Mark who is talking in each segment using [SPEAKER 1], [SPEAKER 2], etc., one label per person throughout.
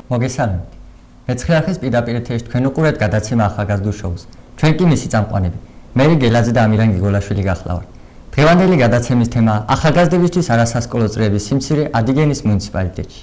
[SPEAKER 1] მოგესალმებით. მეცხრე-არხის პირდაპირ ეთერში თქვენ უყურებთ გადაცემა ახალგაზრდულ შოუს. ჩვენ კი მისი წამყვანები. მე გელაძე და ამირან გიგოლაშვილი გახლავართ. დღევანდელი გადაცემის თემაა ახალგაზრდებისთვის არასასკოლო წრეების სიმცირე ადიგენის მუნიციპალიტეტში.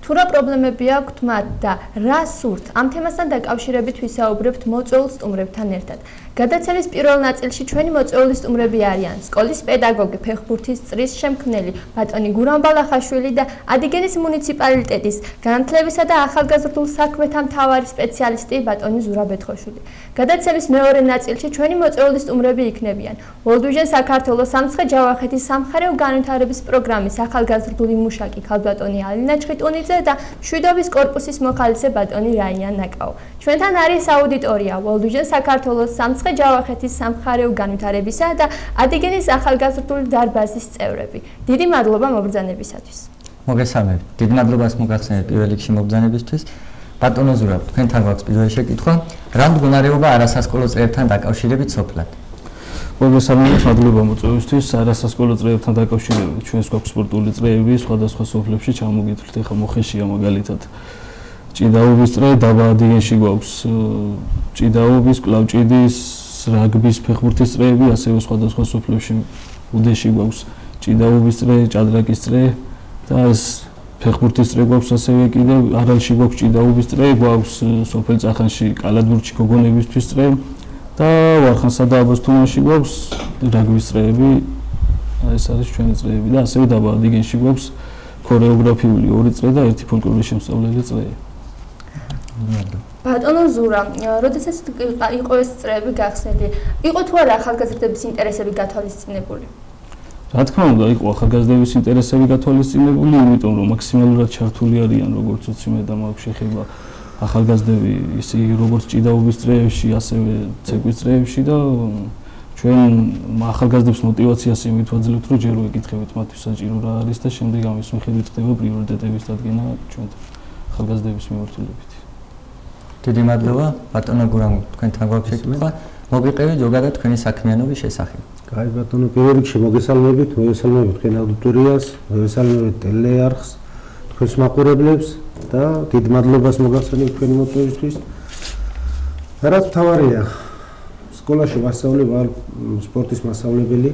[SPEAKER 2] თუ რა პრობლემები აქვთ მათ და რა სურთ, ამ თემასთან დაკავშირებით ვისაუბრებთ მოწვეულ სტუმრებთან ერთად. გადაცემის პირველ ნაწილში ჩვენი მოწვეული სტუმრები არიან სკოლის პედაგოგი, ფეხბურთის წრის შემქმნელი ბატონი გურამ ბალახაშვილი და ადიგენის მუნიციპალიტეტის განათლებისა და ახალგაზრდულ საქმეთა მთავარი სპეციალისტი ბატონი ზურაბ ბეთხოშვილი. გადაცემის მეორე ნაწილში ჩვენი მოწვეული სტუმრები იქნებიან ვოლდუჟენ საქართველოს სამცხე-ჯავახეთის სამხარეო განვითარების პროგრამის ახალგაზრდული მუშაკი ქალბატონი ალინა ჩხიტუნიძე და მშვიდობის კორპუსის მოხალისე ბატონი რაიან ნაკაო. ჩვენთან არის აუდიტორია ვოლდუჟენ საქართველოს სამცხე-ჯავახეთის სამხარეო განვითარებისა და ადიგენის ახალგაზრდული დარბაზის წევრები. დიდი მადლობა მობრძანებისათვის.
[SPEAKER 1] მოგესალმებით. დიდი მადლობას მოგახსენებთ პირველ რიგში მობრძანებისთვის. ბატონო ზურაბ, თქვენთან გვაქვს პირველი შეკითხვა. რა მდგომარეობა არასასკოლო წრეებთან დაკავშირებით სოფლად?
[SPEAKER 3] მოგესალმებით, მადლობა მოწვევისთვის. არასასკოლო წრეებთან დაკავშირებით ჩვენს გვაქვს სპორტული წრეები სხვადასხვა სოფლებში ჩამოგითვლით. ეხლა მოხეშია მაგალითად ჭიდაობის წრე, დაბა ადიგენში გვაქვს ჭიდაობის, კლავჭიდის, რაგბის, ფეხბურთის წრეები, ასევე სხვადასხვა სოფლებში უდეში გვაქვს ჭიდაობის წრე, ჭადრაკის წრე და ეს ფეხბურთის წრე გვაქვს ასევე კიდევ არალში გვაქვს ჭიდაობის წრე, გვაქვს სოფელ წახანში კალათბურთში გოგონებისთვის წრე და ვარხანსა და აბასთუმანში გვაქვს რაგბის წრეები, ეს არის ჩვენი წრეები და ასევე დაბა ადიგენში გვაქვს ქორეოგრაფიული ორი წრე და ერთი ფოლკლორის შემსწავლელი წრე.
[SPEAKER 2] ბატონო ზურა, როდესაც იყო ეს წრეები გახსნილი, იყო თუ არა ახალგაზრდების ინტერესები გათვალისწინებული?
[SPEAKER 3] რა თქმა უნდა, იყო ახალგაზრდების ინტერესები გათვალისწინებული, იმიტომ რომ მაქსიმალურად ჩართული არიან როგორც უცი მე და მაქვს შეხება ახალგაზრდები ისე როგორც ჭიდაობის წრეებში, ასევე ცეკვის წრეებში და ჩვენ ახალგაზრდებს მოტივაციას იმით ვაძლევთ, რომ ჯერ ვეკითხებით მათთვის საჭირო რა არის და შემდეგ ამის მიხედვით ხდება პრიორიტეტების დადგენა ჩვენთან ახალგაზრდების მიმართულებით.
[SPEAKER 1] დიდი მადლობა, ბატონო გურამ, თქვენთან გვაქვს შეკითხვა. მოგიყევით ზოგადად თქვენი საქმიანობის შესახებ.
[SPEAKER 4] კაი ბატონო, პირველ რიგში მოგესალმებით თქვენ აუდიტორიას, მოგესალმებით ტელეარხს, თქვენს მაყურებლებს და დიდ მადლობას მოგახსენებთ თქვენი მოწვევისთვის. რაც მთავარია, სკოლაში ვასწავლე ვარ სპორტის მასწავლებელი,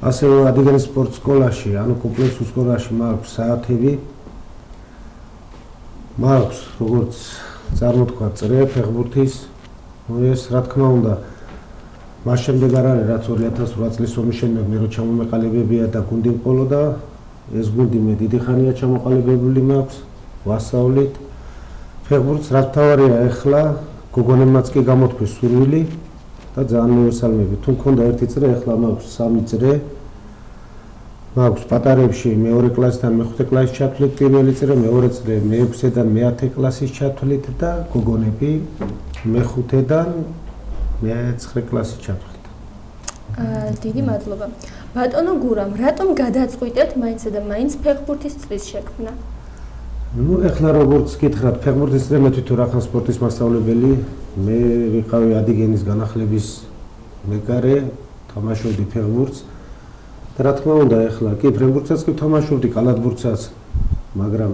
[SPEAKER 4] ასევე ადიგენის სპორტ სკოლაში, ანუ კომპლექსურ სკოლაში მაქვს საათები, მაქვს როგორც წარმოთქვა წრე ფეხბურთის, ეს რა თქმა უნდა მას შემდეგ არ არის რაც 2008 წლის ომის შემდეგ მე რო ჩამომეყალიბებია და გუნდი მყოლო და ეს გუნდი მე დიდი ხანია ჩამოყალიბებული მაქვს ვასწავლით ფეხბურთს რაც მთავარია ეხლა გოგონებმაც კი გამოთქვეს სურვილი და ძალიან მოვესალმები თუ მქონდა ერთი წრე ეხლა მაქვს სამი წრე მაქვს პატარებში მეორე კლასიდან მეხუთე კლასის ჩათვლით პირველი წრე მეორე წრე მე-6-დან მე-10 კლასის ჩათვლით და გოგონები მე-5-დან მე-9 კლასის ჩათვლით.
[SPEAKER 2] დიდი მადლობა. ბატონო გურამ, რატომ გადაწყვიტეთ მაინც და მაინც ფეხბურთის წრის შექმნა?
[SPEAKER 4] ნუ ეხლა როგორც გითხრათ, ფეხბურთის წრე მე თვითონ რახან სპორტის მასწავლებელი, მე ვიყავი ადიგენის განახლების მეკარე, თამაშობდი ფეხბურთს. და რა თქმა უნდა, ეხლა კი ფეხბურთსაც კი თამაშობდი, კალათბურთსაც, მაგრამ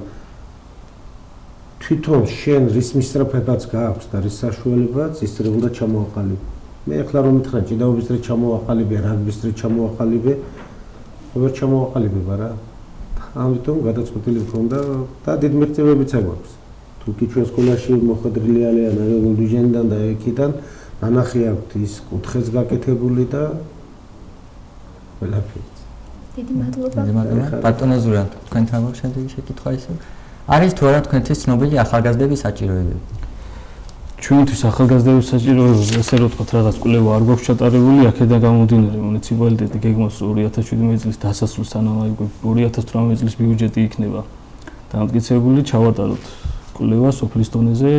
[SPEAKER 4] თვითონ შენ რის მისწრაფებაც გააქვს და რის საშუალებაც ის წრე უნდა ჩამოაყალიბე. მე ეხლა რომ მითხრა ჭიდაობის წრე ჩამოაყალიბე, რაგბის წრე ჩამოაყალიბე, ვერ ჩამოაყალიბება რა. ამიტომ გადაწყვეტილი მქონდა და დიდ მიღწევებიც აქვს. თუ კი ჩვენ სკოლაში მოხდრილი არიან ვოლდუჟენიდან და იქიდან, ნანახი აქვთ ის კუთხეც გაკეთებული და ყველაფერი.
[SPEAKER 2] დიდი მადლობა.
[SPEAKER 1] დიდი მადლობა. ბატონო ზურა, თქვენთან გვაქვს შემდეგი შეკითხვა ისე. არის თუ არა თქვენთვის ცნობილი ახალგაზრდების საჭიროებები?
[SPEAKER 3] ჩვენთვის ახალგაზრდების საჭიროებები, ესე რომ ვთქვათ, რაღაც კვლევა არ გვაქვს ჩატარებული, აქედან გამომდინარე მუნიციპალიტეტი გეგმავს 2017 წლის დასასრულს, სანამ 2018 წლის ბიუჯეტი იქნება დამტკიცებული, ჩავატაროთ კვლევა სოფლის დონეზე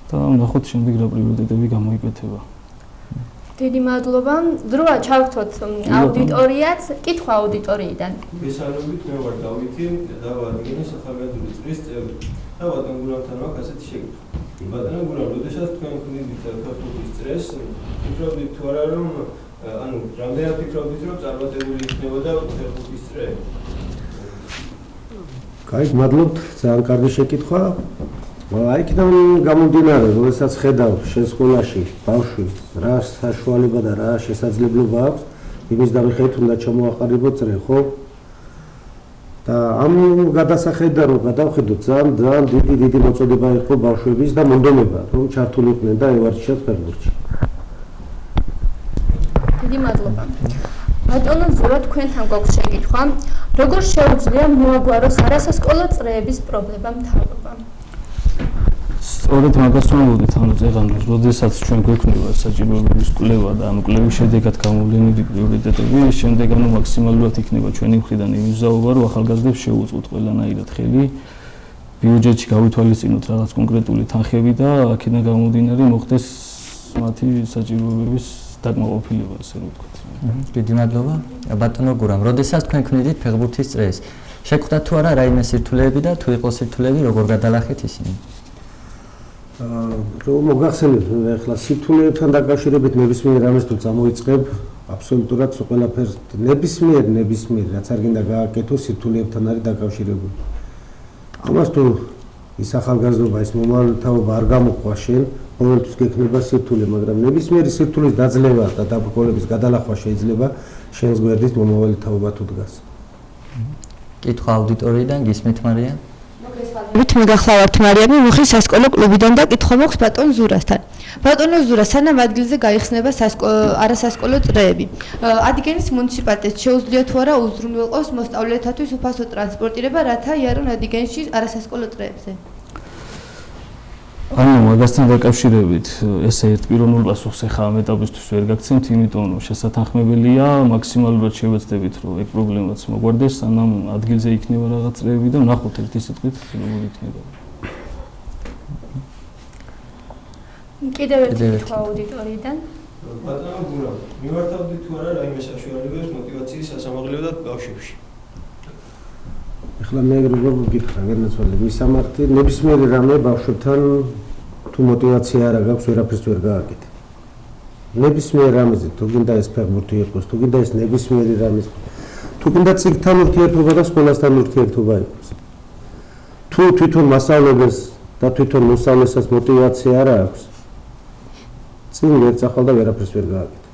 [SPEAKER 3] და ვნახოთ შემდეგ რა პრიორიტეტები გამოიკვეთება.
[SPEAKER 2] დიდი მადლობა. დროა ჩავთოთ აუდიტორიაც, კითხვა აუდიტორიიდან.
[SPEAKER 5] მესამებით მე ვარ დავითი და ვარ ადიგენის ახალგაზრდული წრის წევრი. და ბატონ გურამთან მაქვს ასეთი შეკითხვა. ბატონ გურამ, როდესაც თქვენ ქმნით ფეხბურთის წრეს, ფიქრობდით თუ არა რომ ანუ რამდენად ფიქრობდით რომ წარმატებული იქნებოდა ფეხბურთის წრე?
[SPEAKER 4] კაი, მადლობთ, ძალიან კარგი შეკითხვა. იქიდან გამომდინარე, როდესაც ხედავ შენ სკოლაში ბავშვი რა საშუალება და რა შესაძლებლობა აქვს, იმის დამიხედ უნდა ჩამოაყალიბო წრე, ხო? და ამ გადასახედიდან რომ გადავხედოთ, ძალიან დიდი მოწოდება იყო ბავშვების და მონდომება, რომ ჩართულიყვნენ და ევარჯიშათ ფეხბურთში.
[SPEAKER 2] დიდი მადლობა. ბატონო ზურა, თქვენთან გვაქვს შეკითხვა, როგორ შეუძლია მოაგვაროს არასასკოლო წრეების პრობლემა მთავრობამ?
[SPEAKER 3] სწორედ მაგას ვამბობთ, ანუ წეღანს, როდესაც ჩვენ გვექნება საჭიროებების კვლევა და ანუ კვლევის შედეგად გამოვლენილი პრიორიტეტები, შემდეგ ანუ მაქსიმალურად იქნება ჩვენი მხრიდან იმიზაობა, რომ ახალგაზრდებს შეუწყოთ ყველანაირად ხელი, ბიუჯეტში გავითვალისწინოთ რაღაც კონკრეტული თანხები და აქედან გამომდინარე მოხდეს მათი საჭიროებების დაკმაყოფილება, ასე რომ ვთქვათ.
[SPEAKER 1] დიდი მადლობა. ბატონო გურამ, როდესაც თქვენ ქმნიდით ფეხბურთის წრეს, შეგხვდათ თუ არა რაიმე სირთულეები და თუ იყო სირთულეები, როგორ გადალახეთ ისინი?
[SPEAKER 4] რომ მოგახსენებთ, ახლა სირთულეებთან დაკავშირებით ნებისმიერ რამეს თუ წამოიწყებ, აბსოლუტურად ყველაფერს ნებისმიერ რაც არ გინდა გააკეთო, სირთულეებთან არის დაკავშირებული. ამას თუ ის ახალგაზრდობა, ის მომავალთაობა არ გამოყვა შენ, ყოველთვის გექნება სირთულე, მაგრამ ნებისმიერი სირთულის დაძლევა და დაბრკოლების გადალახვა შეიძლება შენს გვერდით მომავალთაობა თუ დგას.
[SPEAKER 1] კითხვა აუდიტორიიდან გისმით მარია?
[SPEAKER 6] მე გახლავართ მარიამი, მუხის სასკოლო კლუბიდან და კითხვა მაქვს ბატონ ზურასთან. ბატონო ზურა, სანამ ადგილზე გაიხსნება არასასკოლო წრეები, ადიგენის მუნიციპალიტეტს შეუძლია თუ არა უზრუნველყოს მოსწავლეთათვის უფასო ტრანსპორტირება, რათა იარონ ადიგენში არასასკოლო წრეებზე?
[SPEAKER 3] ანუ მაგასთან დაკავშირებით ესე ერთ პიროვნულ პასუხს ახლა ამ ეტაპისთვის ვერ გაგცემთ, იმიტომ რომ შესათანხმებელია მაქსიმალურად შევეცდებით, რომ ეგ პრობლემაც მოგვარდეს, სანამ ადგილზე იქნება რაღაც წრეები და ვნახოთ ერთი სიტყვით როგორ იქნება.
[SPEAKER 2] კიდევ ერთი კითხვა აუდიტორიიდან.
[SPEAKER 5] ბატონო გურამ, მივართავდი თუ არა რაიმე საშუალებებს მოტივაციის სასამაღლებლად ბავშვებში?
[SPEAKER 4] ახლა მე როგორ ვგიქრა, განაცვალე მისამართი, ნებისმიერი რამე ბავშვებთან თუ მოტივაცია არ აქვს, ვერაფერს ვერ გააკეთე. ნებისმიერ რამეზე, თუ გინდა ეს ფეხბურთი იყოს, თუ გინდა ეს ნებისმიერი რამე, თუ გინდა წიგნთან ურთიერთობა და სკოლასთან ურთიერთობა იყოს. თუ თვითონ მასწავლებელს და თვითონ მოსწავლესაც მოტივაცია არ აქვს, წინ ვერ წახვალ და ვერაფერს ვერ გააკეთე.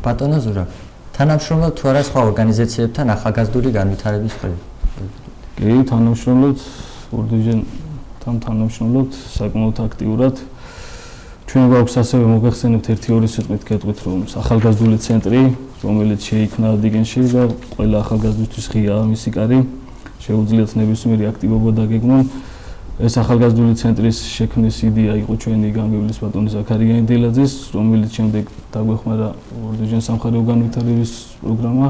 [SPEAKER 1] ბატონო ზურა, თანამშრომლობთ თუ არა სხვა ორგანიზაციებთან ახალგაზრდული განვითარების მხრივ?
[SPEAKER 3] კი, თანამშრომლობთ, ურდუჟენთან თანამშრომლობთ საკმაოდ აქტიურად. ჩვენ გვაქვს ასევე მოგახსენებთ ერთი-ორი სიტყვით გეტყვით, რომ ახალგაზრდული ცენტრი, რომელიც შეიქმნა ადიგენში და ყველა ახალგაზრდისთვის ღიაა მისი კარი, შეუძლიათ ნებისმიერი აქტივობა დაგეგმონ. ეს ახალგაზრდული ცენტრის შექმნის იდეა იყო ჩვენი გამგებლის ბატონი ზაქარიანი დილაძის, რომელიც შემდეგ დაგვეხმარა ურდუჟენ სამხარეო განვითარების პროგრამა.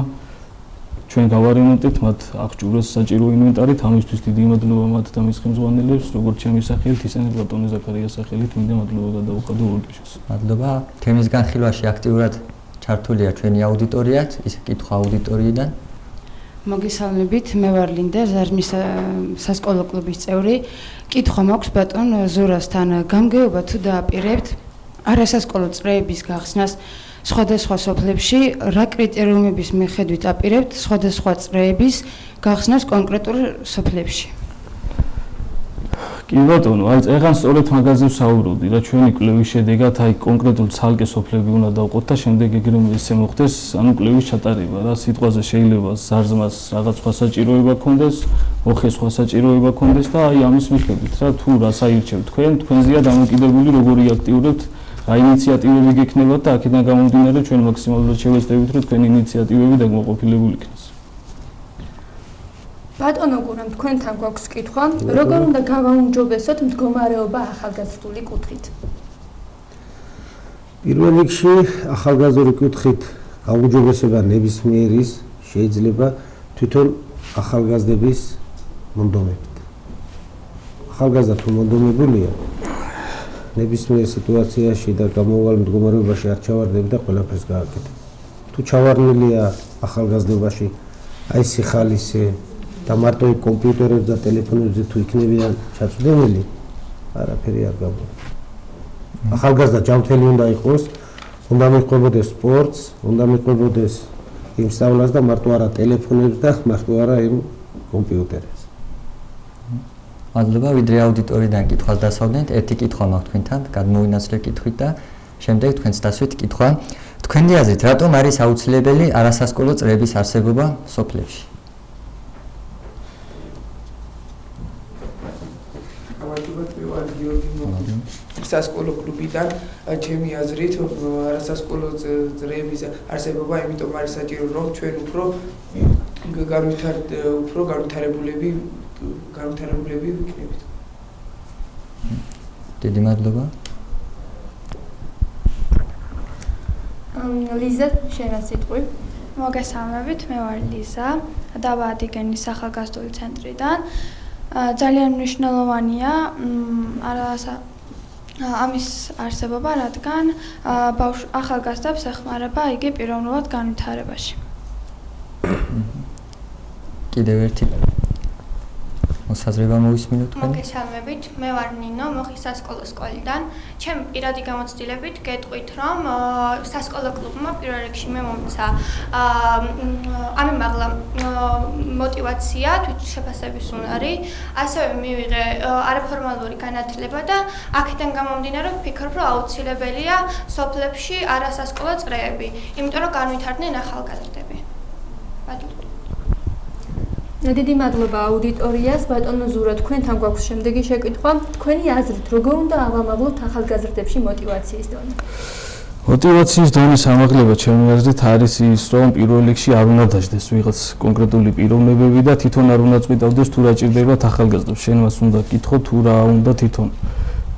[SPEAKER 3] ჩვენ გავარემონტეთ მათ აღჭურვეს საჭირო ინვენტარით, ამისთვის დიდი მადლობა მათ და მის ხელმძღვანელებს, როგორც ჩემი სახელით, ისე ბატონი ზაქარიას სახელით, მინდა მადლობა გადავუხადო ურდუჟენს.
[SPEAKER 1] მადლობა. თემის განხილვაში აქტიურად ჩართულია ჩვენი აუდიტორიაც, ის კითხვა აუდიტორიიდან.
[SPEAKER 6] მოგესალმებით, მე ვარ ლინდა, ზარმის სასკოლო კლუბის წევრი. კითხვა მაქვს ბატონ ზურასთან, გამგეობა თუ დააპირებთ არასასკოლო წრეების გახსნას სხვადასხვა სოფლებში, რა კრიტერიუმების მიხედვით აპირებთ სხვადასხვა წრეების გახსნას კონკრეტულ სოფლებში?
[SPEAKER 3] კი ბატონო, აი წეგან სწორედ მაგაზე ვსაუბრობდი, რა ჩვენი კვლევის შედეგად აი კონკრეტულ ცალკე სოფლები უნდა დავყოთ და შემდეგ ეგრე ისე მოხდეს, ანუ კვლევის ჩატარება რა, სიტყვაზე შეიძლება ზარზმას რაღაც სხვა საჭიროება ქონდეს, ოხეს სხვა საჭიროება ქონდეს და აი ამის მიხედვით რა, თუ რას აირჩევთ თქვენ, თქვენზეა დამოკიდებული როგორი აქტიურებთ, რა ინიციატივები გექნებათ და აქედან გამომდინარე ჩვენ მაქსიმალურად შევეცდებით, რომ თქვენი ინიციატივები დაკმაყოფილებული იქნას.
[SPEAKER 2] ბატონო გურამ, თქვენთან გვაქვს კითხვა, როგორ უნდა გავაუმჯობესოთ მდგომარეობა ახალგაზრდული კუთხით?
[SPEAKER 4] პირველ რიგში ახალგაზრდული კუთხით გაუმჯობესება ნებისმიერის შეიძლება თვითონ ახალგაზრდების მონდომებით. ახალგაზრდა თუ მონდომებულია, ნებისმიერ სიტუაციაში და გამოვალ მდგომარეობაში არ ჩავარდები და ყველაფერს გააკეთებ. თუ ჩავარდნილია ახალგაზრდობაში, აი სიხალისე და მარტო კომპიუტერებზე და ტელეფონებზე თუ იქნებიან ჩაწვდენილი, არაფერი არ გაბო. ახალგაზრდა ჯანმრთელი უნდა იყოს, უნდა მიყვებოდეს სპორტს, უნდა მიყვებოდეს იმ სწავლას და მარტო არა ტელეფონებს და მარტო არა იმ კომპიუტერებს.
[SPEAKER 1] მადლობა, ვიდრე აუდიტორიდან კითხვას დასავლდით, ერთი კითხვა მაქვს თქვენთან, გადმოვინაცვლე კითხვით და შემდეგ თქვენს დასვით კითხვა. თქვენი აზრით, რატომ არის აუცილებელი არასასკოლო წრეების არსებობა სოფლებში?
[SPEAKER 7] სასკოლო კლუბიდან ჩემი აზრით არასასკოლო წრეების არსებობა იმიტომ არის საჭირო რომ ჩვენ უფრო განვითარებულები ვიქნებით.
[SPEAKER 1] დიდი მადლობა.
[SPEAKER 2] ლიზა, შენ სიტყვი.
[SPEAKER 8] მოგესალმებით, მე ვარ ლიზა და ადიგენის ახალგაზრდული ცენტრიდან. ძალიან მნიშვნელოვანია ამის არსებობა, რადგან ახალგაზრდებს ეხმარება იგი პიროვნულად განვითარებაში.
[SPEAKER 1] კიდევ ერთი მოსაზრება მოვისმინოთ თქვენ.
[SPEAKER 9] მოგესალმებით, მე ვარ ნინო, მოხი სასკოლო სკოლიდან. ჩემი პირადი გამოცდილებით გეტყვით, რომ სასკოლო კლუბმა პირველ რიგში მე მომცა ამემაღლა мотивация, თვითშეფასების უნარი, ასევე მივიღე არაფორმალური განათლება და აქედან გამომდინარე ვფიქრობ, რომ აუცილებელია სოფლებში არასასკოლო წრეები, იმიტომ რომ განვითარდნენ ახალგაზრდები.
[SPEAKER 2] დიდი მადლობა აუდიტორიას, ბატონო ზურა, თქვენთან გვაქვს შემდეგი შეკითხვა. თქვენი აზრით, როგორ უნდა ავამაღლოთ ახალგაზრდებში мотиваციის დონე?
[SPEAKER 3] мотиваციის დონის ამაღლება ჩემი აზრით არის ის, რომ პირველ რიგში არ უნდა დაждდეს ვიღაც კონკრეტული პიროვნებები და თვითონ არ უნდა წვიტავდეს თუ რა ჭირდებათ ახალგაზრდებს. შენ მას უნდა გკითხო თუ რა უნდა თვითონ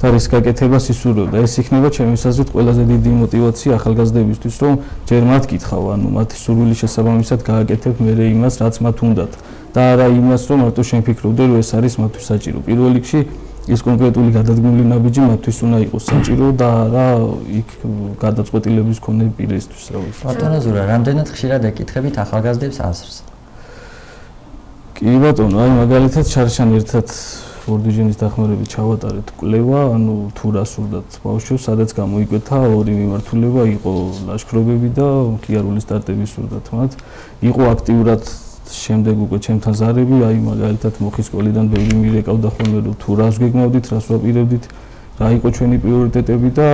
[SPEAKER 3] და რის გაკეთებას ისურვებდა. ეს იქნება ჩემი აზრით ყველაზე დიდი мотиваცია ახალგაზრდებისთვის, რომ ჯერ მათ კითხავ, ანუ მათი სურვილის შესაბამისად გააკეთებ მერე იმას, რაც მათ უნდათ. და არა იმას, რომ მარტო შენ ფიქრობდე, რომ ეს არის მათთვის საჭირო. პირველ რიგში ის კონკრეტული გადადგმული ნაბიჯი მათთვის უნდა იყოს საჭირო და არა იქ გადაწყვეტილების მქონე პირისთვის, რა ვიცი.
[SPEAKER 1] ბატონო ზურა, რამდენად ხშირად ეკითხებით ახალგაზრდებს აზრს?
[SPEAKER 3] კი ბატონო, აი მაგალითად შარშან ერთად ორდიჟინის დახმარებით ჩავატარეთ კვლევა, ანუ თუ რა სურდათ ბავშვებს, სადაც გამოიკვეთა ორი მიმართულება, იყო ლაშქრობები და მხიარული სტარტები სურდათ მათ. იყო აქტიურად შემდეგ უკვე ჩემთან ზარები, აი მაგალითად მოხის სკოლიდან ბევრი მირეკავდა ხოლმე, რომ თუ რას გეგმავდით, რას ვაპირებდით, რა იყო ჩვენი პრიორიტეტები და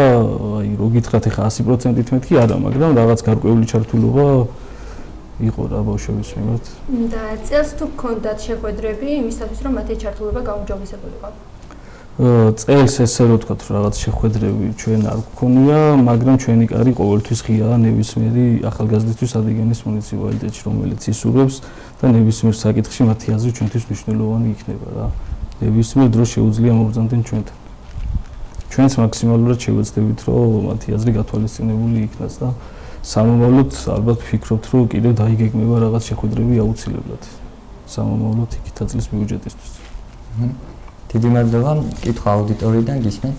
[SPEAKER 3] აი რო გითხრათ ახლა 100%-ით მეთქი არა, მაგრამ რაღაც გარკვეული ჩართულობა იყო რა ბავშვების მიმართ.
[SPEAKER 2] და წელს თუ გქონდათ შეხვედრები იმისათვის, რომ მათი ჩართულობა გაუმჯობესებულიყო?
[SPEAKER 3] წელს ესე რო ვთქვათ, რაღაც შეხვედრები ჩვენ არ გქონია, მაგრამ ჩვენი კარი ყოველთვის ღიაა ნებისმიერი ახალგაზრდისთვის ადიგენის მუნიციპალიტეტში, რომელიც ისურვებს და ნებისმიერ საკითხში მათი აზრი ჩვენთვის მნიშვნელოვანი იქნება რა. ნებისმიერ დროს შეუძლია მობრძანდნენ ჩვენთან. ჩვენც მაქსიმალურად შევეცდებით, რომ მათი აზრი გათვალისწინებული იქნას და სამომავლოდ ალბათ ვფიქრობთ, რომ კიდევ დაიგეგმება რაღაც შეხვედრები აუცილებლად. სამომავლოდ იქით აძლევს ბიუჯეტისთვის.
[SPEAKER 1] დიდი მადლობა, კითხვა აუდიტორიიდან გისმენ.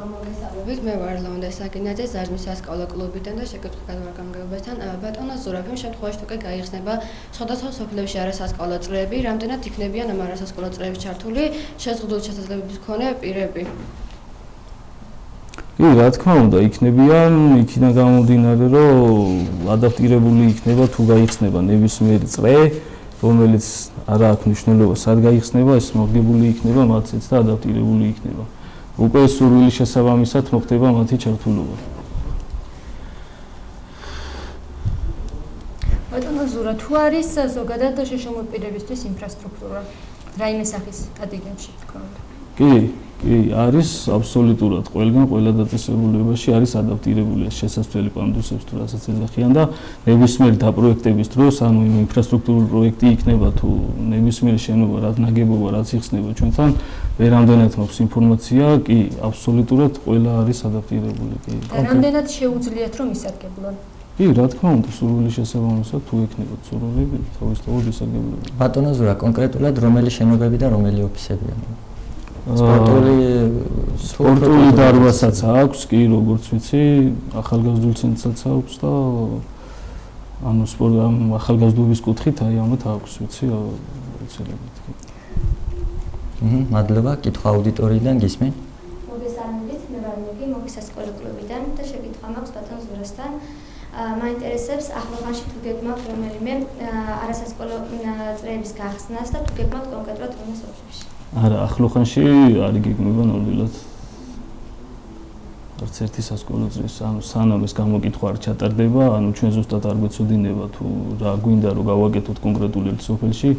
[SPEAKER 10] მოგესალმებით, მე ვარ ლონდა საგინაძე, ზარზმის სასკოლო კლუბიდან და შეკითხვა გადმარგანგებასთან. ბატონო ზურა, იმ შემთხვევაში თუ გაიხსნება სხვადასხვა სოფლებში არასასკოლო წრეები, რამდენად იქნებიან ამ არასასკოლო წრეების ჩართული შეზღუდული შესაძლებლობის მქონე პირები?
[SPEAKER 3] კი, რა თქმა უნდა, იქნებიან, იქიდან გამომდინარე, რომ ადაპტირებული იქნება თუ გაიხსნება ნებისმიერი წრე, რომელიც არა აქვს მნიშვნელობა, სად გაიხსნება, ეს მოგებული იქნება მათიც და ადაპტირებული იქნება. უკვე სურვილის შესაბამისად მოხდება მათი ჩართულობა.
[SPEAKER 2] ბატონო ზურა, თუ არის ზოგადად შეშმო პირებისთვის ინფრასტრუქტურა, რაიმე სახის ადიგენში თქო?
[SPEAKER 3] კი, არის აბსოლუტურად ყველა დაწესებულებაში არის ადაპტირებული შესასწველი პანდუსებს თუ რასაც ეძახიან და ნებისმიერ დაპროექტების დროს, ანუ იმ ინფრასტრუქტურული პროექტი იქნება თუ ნებისმიერი შენობა, რაც ნაგებობა, რაც იხსნება ჩვენთან, ვერამდენად მაქვს ინფორმაცია, კი, აბსოლუტურად ყველა არის ადაპტირებული, კი.
[SPEAKER 2] და რამდენად შეუძლიათ რომ ისარგებლონ?
[SPEAKER 3] კი, რა თქმა უნდა, სურვილის შესაბამისად თუ ექნებათ სურვილები, თავისთავად ისარგებლონ.
[SPEAKER 1] ბატონო ზურა, კონკრეტულად რომელი შენობები და რომელი ოფისებია? სპორტული
[SPEAKER 3] დარბაზსაც აქვს, კი, როგორც ვიცი, ახალგაზრდულ ცენტრსაც აქვს და ანუ ახალგაზრდობის კუთხით აი ამათ აქვს, ვიცი, აუცილებლად.
[SPEAKER 1] მადლობა, კითხვა აუდიტორიიდან გისმენ.
[SPEAKER 9] მოგესალმებით, მე ვარ მოხის სასკოლო კლუბიდან და შეკითხვა მაქვს ბატონ ზურასთან. მაინტერესებს ახლობლებში თუ გეგმავთ რომელიმე არასასკოლო წრეების გახსნას და თუ გეგმავთ კონკრეტულად რომელ სოფლებში?
[SPEAKER 3] არა, ახლოხანში არ იგეგმება ნამდვილად არც ერთი სასკოლო წრის, ანუ სანამ ეს გამოკითხვა არ ჩატარდება, ანუ ჩვენ ზუსტად არ გვეცოდინება თუ რა გვინდა რომ გავაკეთოთ კონკრეტული სოფელში,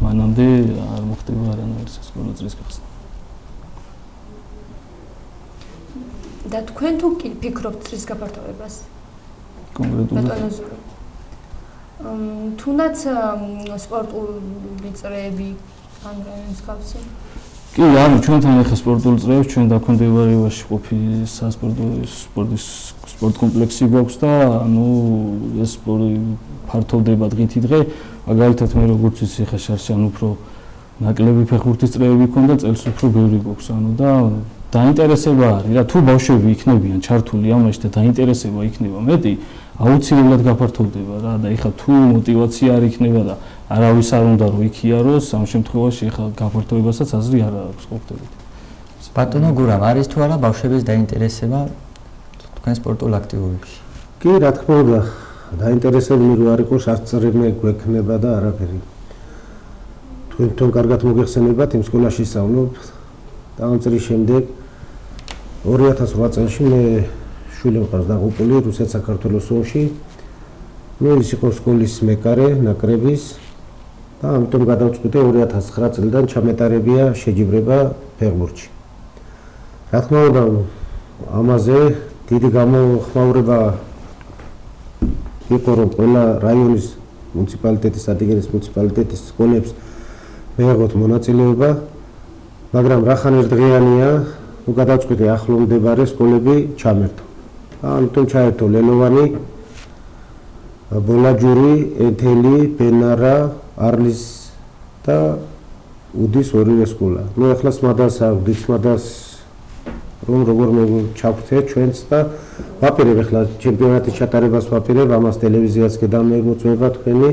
[SPEAKER 3] მანამდე არ მოხდება არანაირი სასკოლო წრის გახსნა.
[SPEAKER 2] და თქვენ თუ კი ფიქრობთ წრის გაფართოვებას?
[SPEAKER 3] კონკრეტულად
[SPEAKER 2] თუნდაც სპორტული წრეები ან მსგავსი?
[SPEAKER 3] კი, ანუ ჩვენთან ახლა სპორტული წრეებს ჩვენ დაქვემდებარებაში ყოფილი სპორტ კომპლექსი გვაქვს და ანუ ეს ფართოვდება დღითი დღე. მაგალითად მე როგორც ვიცი, ახლა შარშან უფრო ნაკლები ფეხბურთის წრეები ქონდა, წელს უფრო ბევრი გვაქვს. ანუ და დაინტერესება არის რა, თუ ბავშვები იქნებიან ჩართული ამაში და დაინტერესება იქნება მეტი, აუცილებლად გაფართოვდება რა და ეხლა თუ мотиваცია არ იქნება და არავის არ უნდა რომ იქიაროს, ამ შემთხვევაში ეხლა გაფართოვებასაც აზრი არ აქვს ყოფილით.
[SPEAKER 1] ბატონო გურამ, არის თუ არა ბავშვების დაინტერესება თქვენ სპორტულ აქტივობებში?
[SPEAKER 4] კი, რა თქმა უნდა, დაინტერესებული რო არ იყოს, არც წრეები გვექნება და არაფერი. თქვენ თვითონ კარგად მოგეხსენებათ, იმ სკოლაში სწავლობ და ამ წრის შემდეგ 2008 წელს მე შვილი მყავს დაღუპული რუსეთ-საქართველოს ომში. ის იყო სკოლის მეკარე ნაკრების და ამიტომ გადავწყვიტე 2009 წლიდან ჩამეტარებია შეჯიბრება ფეხბურთში. რა თქმა უნდა, ამაზე დიდი გამოხმაურება იყო, რომ ყველა რაიონის მუნიციპალიტეტის, ადიგენის მუნიციპალიტეტის სკოლებს მიეღოთ მონაწილეობა, მაგრამ რახან ერთდღიანია, გადავწყვიტე ახლო მდებარე სკოლები ჩამერთო. ამიტომ ჩაერთო ლელოვანი, ბოლაჯური, ეთელი, ბენარა, არლის და უდის ორივე სკოლა. ნუ ახლა სმადას აქვს, სმადას რომ როგორ ჩავხვდე ჩვენც და ვაპირებ ახლა ჩემპიონატის ჩატარებას ვაპირებ, ამას ტელევიზიაც გადამოწმება თქვენი,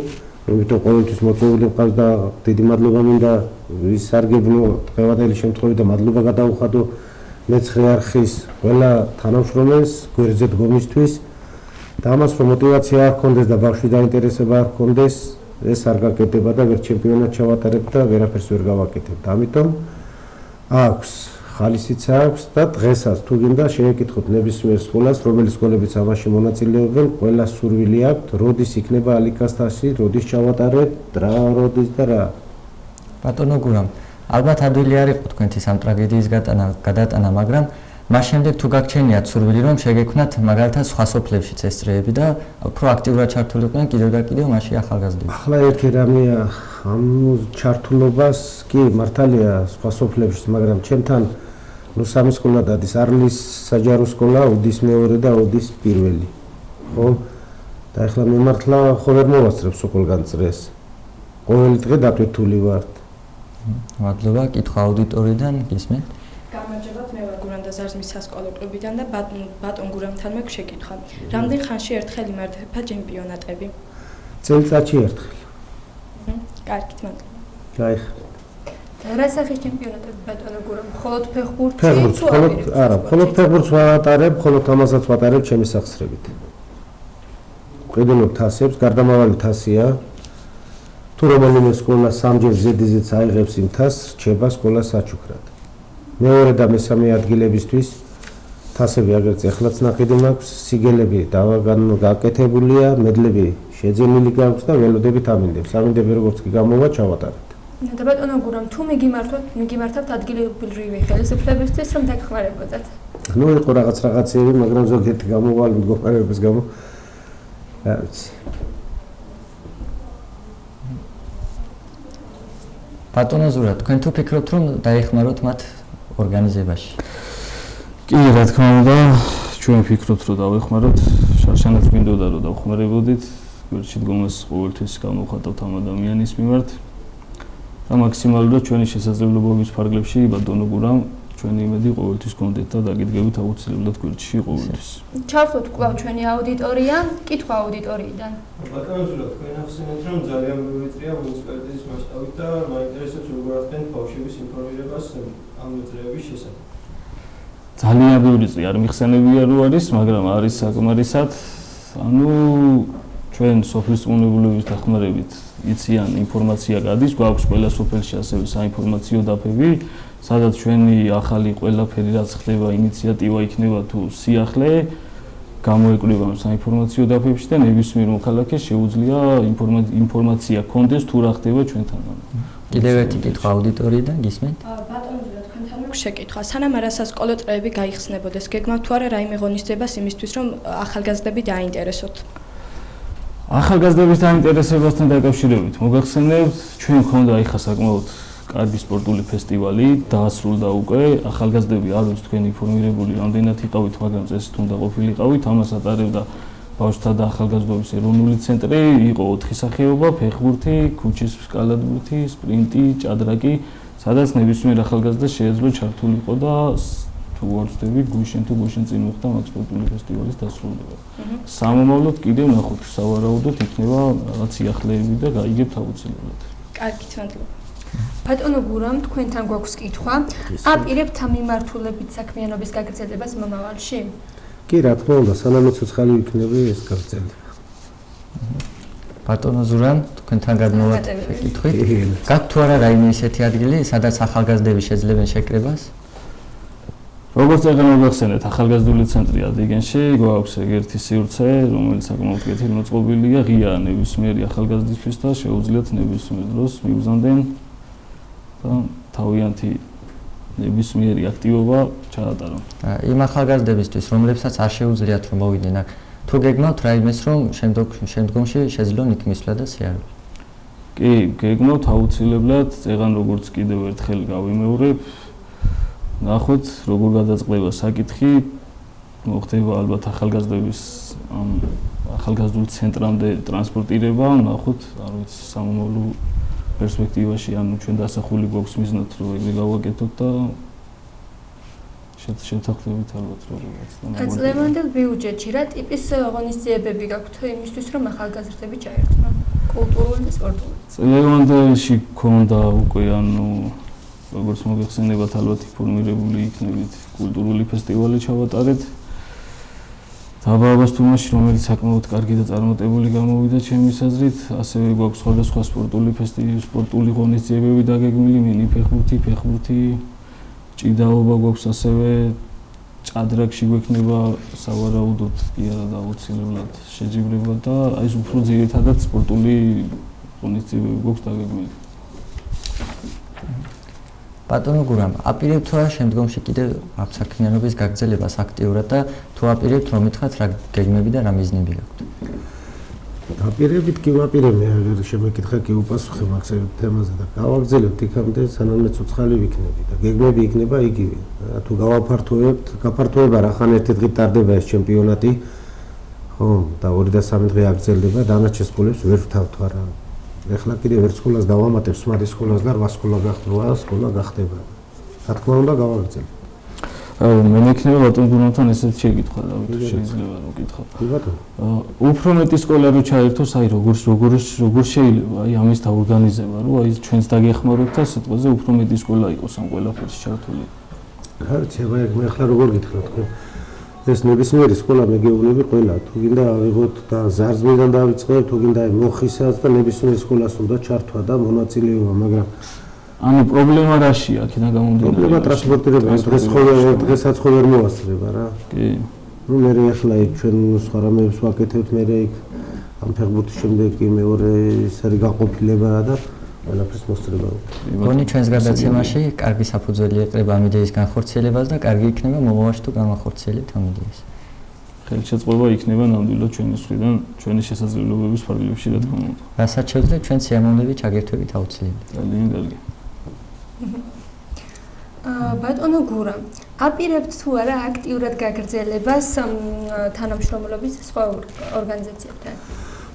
[SPEAKER 4] იმიტომ ყოველთვის მოწვეული მყავს და დიდი მადლობა მინდა ვისარგებლო დღევანდელი შემთხვევით და მადლობა გადაუხადო მეცხრე არხის ყველა თანამშრომელს გვერდზე დგომისთვის და ამას რომ мотиваცია არ ქონდეს და ბავშვი დაინტერესება არ ქონდეს, ეს არ გაკეთდება და ვერ ჩემპიონატ ჩავატარებ და ვერაფერს ვერ გავაკეთებ. ამიტომ აქვს ხალისიც აქვს და დღესაც თუ გინდა შეეკითხოთ ნებისმიერ სკოლას, რომელი სკოლებიც ამაში მონაწილეობენ, ყველა სურვილი აქვს, როდის იქნება ალიკასტაში, როდის ჩავატარებ, რა როდის და რა.
[SPEAKER 1] ბატონო გურამ, ალბათ ადვილი არ იყო თქვენთვის ამ ტრაგედიის გადატანა, მაგრამ მას შემდეგ თუ გაგჩენიათ სურვილი, რომ შეგექმნათ მაგალითად სხვა სოფლებშიც ეს წრეები და უფრო აქტიურად ჩართულიყვნენ კიდევ და კიდევ მასში ახალგაზრდები.
[SPEAKER 4] ახლა ერთი რამეა ამ ჩართულობას, კი მართალია სხვა სოფლებშიც, მაგრამ ჩემთან ნუ სამი სკოლა დადის, არლის საჯარო სკოლა, უდის მეორე და უდის პირველი. ხო? და ახლა მე მართლა ხო ვერ მოვასწრებ სკოლგან წრეს. ყოველი დღე დაფეთული ვარ.
[SPEAKER 1] მადლობა, კითხვა აუდიტორიდან გისმენთ?
[SPEAKER 11] გამარჯობათ, მე ვარ გურანდა ზარზმის სასკოლო კლუბიდან და ბატონ გურამთან მე შეკითხვა. რამდენ ხანში ერთხელ იმართება ჩემპიონატები?
[SPEAKER 4] წელიწადში ერთხელ.
[SPEAKER 11] კარგით, მადლობა.
[SPEAKER 4] გაიხარეთ.
[SPEAKER 2] რა სახის ჩემპიონატები ბატონო გურამ? მხოლოდ ფეხბურთში?
[SPEAKER 4] ფეხბურთს, მხოლოდ ფეხბურთს ვატარებ, მხოლოდ ამასაც ვატარებ ჩემი სახსრებით. ვყიდულობ თასებს, გარდამავალი თასია. თუ რომელიმე სკოლა სამჯერ ზედიზეც აიღებს იმ თასს, რჩება სკოლა საჩუქრად. მეორე და მესამე ადგილებისთვის თასები აგერც ეხლაც ნაყიდი მაქვს, სიგელები გაკეთებულია, მედლები შეძენილი გაქვს და ველოდებით ამინდებს. ამინდები როგორც კი გამოვა, ჩავატარებთ.
[SPEAKER 2] და ბატონო გურამ, თუ მიგიმართავთ ადგილობრივი ხელისუფლებისთვის, რომ დაგხმარებოდათ?
[SPEAKER 4] ნუ იყო რაღაცეები, მაგრამ ზოგიერთი გამოვალი მდგომარეობის გამო რა ვიცი.
[SPEAKER 1] ბატონო ზურა, თქვენ თუ ფიქრობთ, რომ დაეხმაროთ მათ ორგანიზებაში?
[SPEAKER 3] კი, რა თქმა უნდა, ჩვენ ვფიქრობთ, რომ დავეხმაროთ, შარშანაც გვინდოდა, რომ დავხმარებოდით, გვერდში დგომას ყოველთვის გამოვხატავთ ამ ადამიანის მიმართ. და მაქსიმალურად ჩვენი შესაძლებლობების ფარგლებში ბატონო გურამ ჩვენი იმედი ყოველთვის გქონდეთ და დაგიდგებით აუცილებლად გვერდში ყოველთვის.
[SPEAKER 2] ჩავთვლოთ კვლავ ჩვენი აუდიტორია, კითხვა აუდიტორიიდან.
[SPEAKER 5] ბატონო ზურა, თქვენ ახსენეთ, რომ ძალიან ბევრი წრეა მუნიციპალიტეტის მასშტაბით და მაინტერესებს როგორ ახდენ ბავშვების ინფორმირებას ამ წრეების შესახებ.
[SPEAKER 3] ძალიან ბევრი წრე არ მიხსენებია რო არის, მაგრამ არის საკმარისად. ანუ ჩვენ სოფლის წყუნებულების დახმარებით იციან ინფორმაცია გადის, გვაქვს ყველა სოფელში ასევე საინფორმაციო დაფები, სადაც ჩვენი ახალი ყველაფერი რაც ხდება, ინიციატივა იქნება თუ სიახლე გამოეკვლება საინფორმაციო დაფებში და ნებისმიერ მოქალაქეს შეუძლია ინფორმაცია კონდეს თუ რა ხდება ჩვენთან.
[SPEAKER 1] კიდევ ერთი კითხვა აუდიტორიიდან გისმენთ?
[SPEAKER 11] ბატონო ზურა თქვენთან მაქვს შეკითხვა. სანამ არასასკოლო წრეები გაიხსნებოდეს, გეგმავთ თუ არა რაიმე ღონისძიებას იმისთვის, რომ ახალგაზრდები დაინტერესოთ?
[SPEAKER 3] ახალგაზრდების დაინტერესებასთან დაკავშირებით მოგახსენებთ, ჩვენ გქონდა ახლა საკმაოდ კარგი სპორტული ფესტივალი, დაასრულდა უკვე. ახალგაზრდები არ ვიცით თქვენ ინფორმირებული რამდენად იყავით, მაგრამ წესით უნდა ყოფილიყავით. ამას ატარებდა ბავშვთა და ახალგაზრდობის ეროვნული ცენტრი, იყო 4 სახეობა: ფეხბურთი, ქუჩის კალათბურთი, სპრინტი, ჭადრაკი, სადაც ნებისმიერ ახალგაზრდას შეეძლო ჩართულიყო და თუ არ ვცდები, გუშინ თუ გუშინ წინ მოხდა მაგ სპორტული ფესტივალის დასრულება. სამომავლოდ კიდევ ნახოთ, სავარაუდოდ იქნება რაღაც სიახლეები და გაიგებთ აუცილებლად.
[SPEAKER 11] კარგით, მადლობა. ბატონო გურამ, თქვენთან გვაქვს კითხვა. აპირებთ ამ მიმართულებით საქმიანობის გაგრძელებას მომავალში?
[SPEAKER 4] კი, რა თქმა უნდა, სანამ ცოცხალი იქნება ეს გაგრძელდება.
[SPEAKER 1] ბატონო ზურამ, თქვენთან გადმოვართ შეკითხვით. გაქვთ თუ არა რაიმე ისეთი ადგილი, სადაც ახალგაზრდები შეძლებენ შეკრებას?
[SPEAKER 3] როგორც ეგრე მოგახსენეთ, ახალგაზრდული ცენტრი ადიგენში, გვაქვს ეგერთი სივრცე, რომელიც საკმაოდ კეთილმოწყობილია, ღია ნებისმიერი ახალგაზრდისთვის და შეუძლიათ ნებისმიერ დროს მიუგზავნენ და თავიანთი ნებისმიერი აქტივობა ჩაატარონ.
[SPEAKER 1] იმ ახალგაზრდებისთვის, რომლებსაც არ შეუძლიათ რომ მოვიდნენ აქ, თუ გეგმავთ რაიმეს, რომ შემდგომში შეძლონ იქ მისვლა და სიარული?
[SPEAKER 3] კი, გეგმავთ აუცილებლად, წეგან როგორც კიდევ ერთხელ გავიმეორებ, ნახოთ, როგორ გადაწყდება საკითხი, მოხდება ალბათ ახალგაზრდების ამ ახალგაზრდულ ცენტრამდე ტრანსპორტირება, ნახოთ, არ ვიცი, სამომავლო პერსპექტივაში, ანუ ჩვენ დასახული გვაქვს მიზნად, რომ ეგრე გავაკეთოთ და შევთანხმდებით ალბათ როგორაც.
[SPEAKER 11] წლევანდელ ბიუჯეტში რა ტიპის ღონისძიებები გაქვთ იმისთვის, რომ ახალგაზრდები ჩაერთონ? კულტურული და სპორტული?
[SPEAKER 3] წლევანდელში გქონდა უკვე, ანუ როგორც მოგეხსენებათ, ალბათ ინფორმირებული იქნებით, კულტურული ფესტივალი ჩავატარეთ. დაბააბას თუმაში, რომელიც საკმაოდ კარგი და წარმატებული გამოვიდა ჩემის აზრით, ასევე გვაქვს სხვადასხვა სპორტული ღონისძიებები დაგეგმილი, მინი ფეხბურთი, ჭიდაობა გვაქვს ასევე, ჭადრაკში გვექნება სავარაუდოდ კი არა და აუცილებლად შეჯიბრება და აი ეს უფრო ძირითადად სპორტული ღონისძიებები გვაქვს დაგეგმილი.
[SPEAKER 1] ბატონო გურამ, აპირებთ თუ არა შემდგომში კიდევ ამ საქმიანობის გაგრძელებას აქტიურად და თუ აპირებთ რომ ითხრათ რა გეგმები და რა მიზნები გაქვთ?
[SPEAKER 4] აპირებით კი ვაპირებ, მე აღარ შემეკითხა კი უპასუხე მაგ თემაზე და გავაგრძელებთ იქამდე სანამ ცოცხალი ვიქნები და გეგმები იქნება იგივე. თუ გაფართოება რა ხან ერთი დღით ტარდება ეს ჩემპიონატი, ხო, და 2 და 3 დღე აგრძელდება, დანარჩენ სკოლებს ვერ ვთავთ არა. ეხლა კიდევ ერთ სკოლას დავამატებ, სმარტ სკოლას და 8 სკოლა გახდება, სკოლა გახდება. რა თქმა უნდა გავაგრძელებ.
[SPEAKER 3] მე მექნება ბატონ გურამთან ესეთ შეკითხვა და შეიძლება რომ ვკითხო.
[SPEAKER 4] კი ბატონო.
[SPEAKER 3] უფრო მეტი სკოლა რო ჩაერთოს, აი როგორ შეიძლება აი ამის დაორგანიზება, რომ აი ჩვენს დაგეხმაროთ და სიტყვაზე უფრო მეტი სკოლა იყოს ამ ყველაფერში ჩართული.
[SPEAKER 4] რა ვიცი, მე ახლა როგორ გითხრათ თქვენ? ეს ნებისმიერი სკოლა მეგეუბნები ყველა, თუ გინდა ავიღოთ და ზარზმიდან დავიწყებ, თუ გინდა მოხისაც და ნებისმიერ სკოლას უნდა ჩართვა და მონაწილეობა, მაგრამ
[SPEAKER 3] ანუ პრობლემა რაშია, აქედან გამომდინარე?
[SPEAKER 4] პრობლემა ტრანსპორტირება, დღესაც ხო ვერ მოასწრება რა.
[SPEAKER 3] კი.
[SPEAKER 4] ნუ მე ახლა იქ ჩვენ სხვა რამებს ვაკეთებთ, მე იქ ამ ფეხბურთის შემდეგ კი მეორე ის არის გაყოფილება და ყველაფერს მოსწრება.
[SPEAKER 1] გონი ჩვენს გადაცემაში კარგი საფუძველი ეყრება ამ იდეის განხორციელებას და კარგი იქნება მომავალში თუ განახორციელებთ ამ იდეას.
[SPEAKER 3] ხელშეწყობა იქნება ნამდვილად ჩვენი მხრიდან, ჩვენი შესაძლებლობების ფარგლებში რა თქმა უნდა.
[SPEAKER 1] რასაც შევძლებ ჩვენ სიამოვნებით ჩაგერთვებით აუცილებლად.
[SPEAKER 3] ძალიან კარგი.
[SPEAKER 11] ბატონო გურა, აპირებთ თუ არა აქტიურად გაგრძელებას თანამშრომლობის სხვა ორგანიზაციებთან?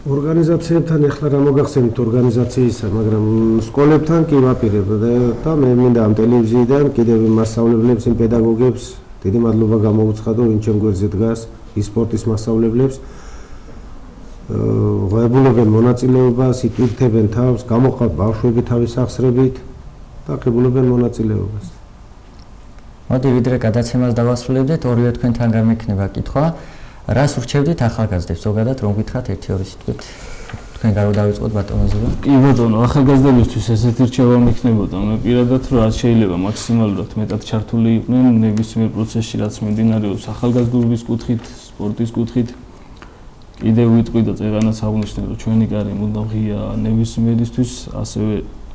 [SPEAKER 4] ორგანიზაციებთან ეხლა რა მოგახსენებთ ორგანიზაციისა, მაგრამ სკოლებთან კი ვაპირებ და მე მინდა ამ ტელევიზიიდან კიდევ მასწავლებლებს, იმ პედაგოგებს დიდი მადლობა გამოვუცხადო, ვინ ჩემ გვერდზე დგას, ის სპორტის მასწავლებლებს. ღებულობენ მონაწილეობას, იტვირთებენ თავს, გამოყავთ ბავშვები თავის სახსრებით და ღებულობენ მონაწილეობას.
[SPEAKER 1] მოდი ვიდრე გადაცემას დავასრულებდეთ, ორივე თქვენთან გამექნება კითხვა. რას ურჩევდით ახალგაზრდებს ზოგადად რომ გითხრათ 1-2 სიტყვით თქვენ გარო დავიწყოთ ბატონოზება?
[SPEAKER 3] კი ბატონო, ახალგაზრდებისთვის ესეთი რჩევა მიქნებოდა. მე პირადად რომ რაც შეიძლება მაქსიმალურად მეტად ჩართული იყვნენ ნებისმიერ პროცესში, რაც მიმდინარეობს ახალგაზრდობის კუთხით, სპორტის კუთხით. კიდევ ვიტყვი და წერანაც აღნიშნე, რომ ჩვენი კარი მუდამ ღია ნებისმიერისთვის, ასევე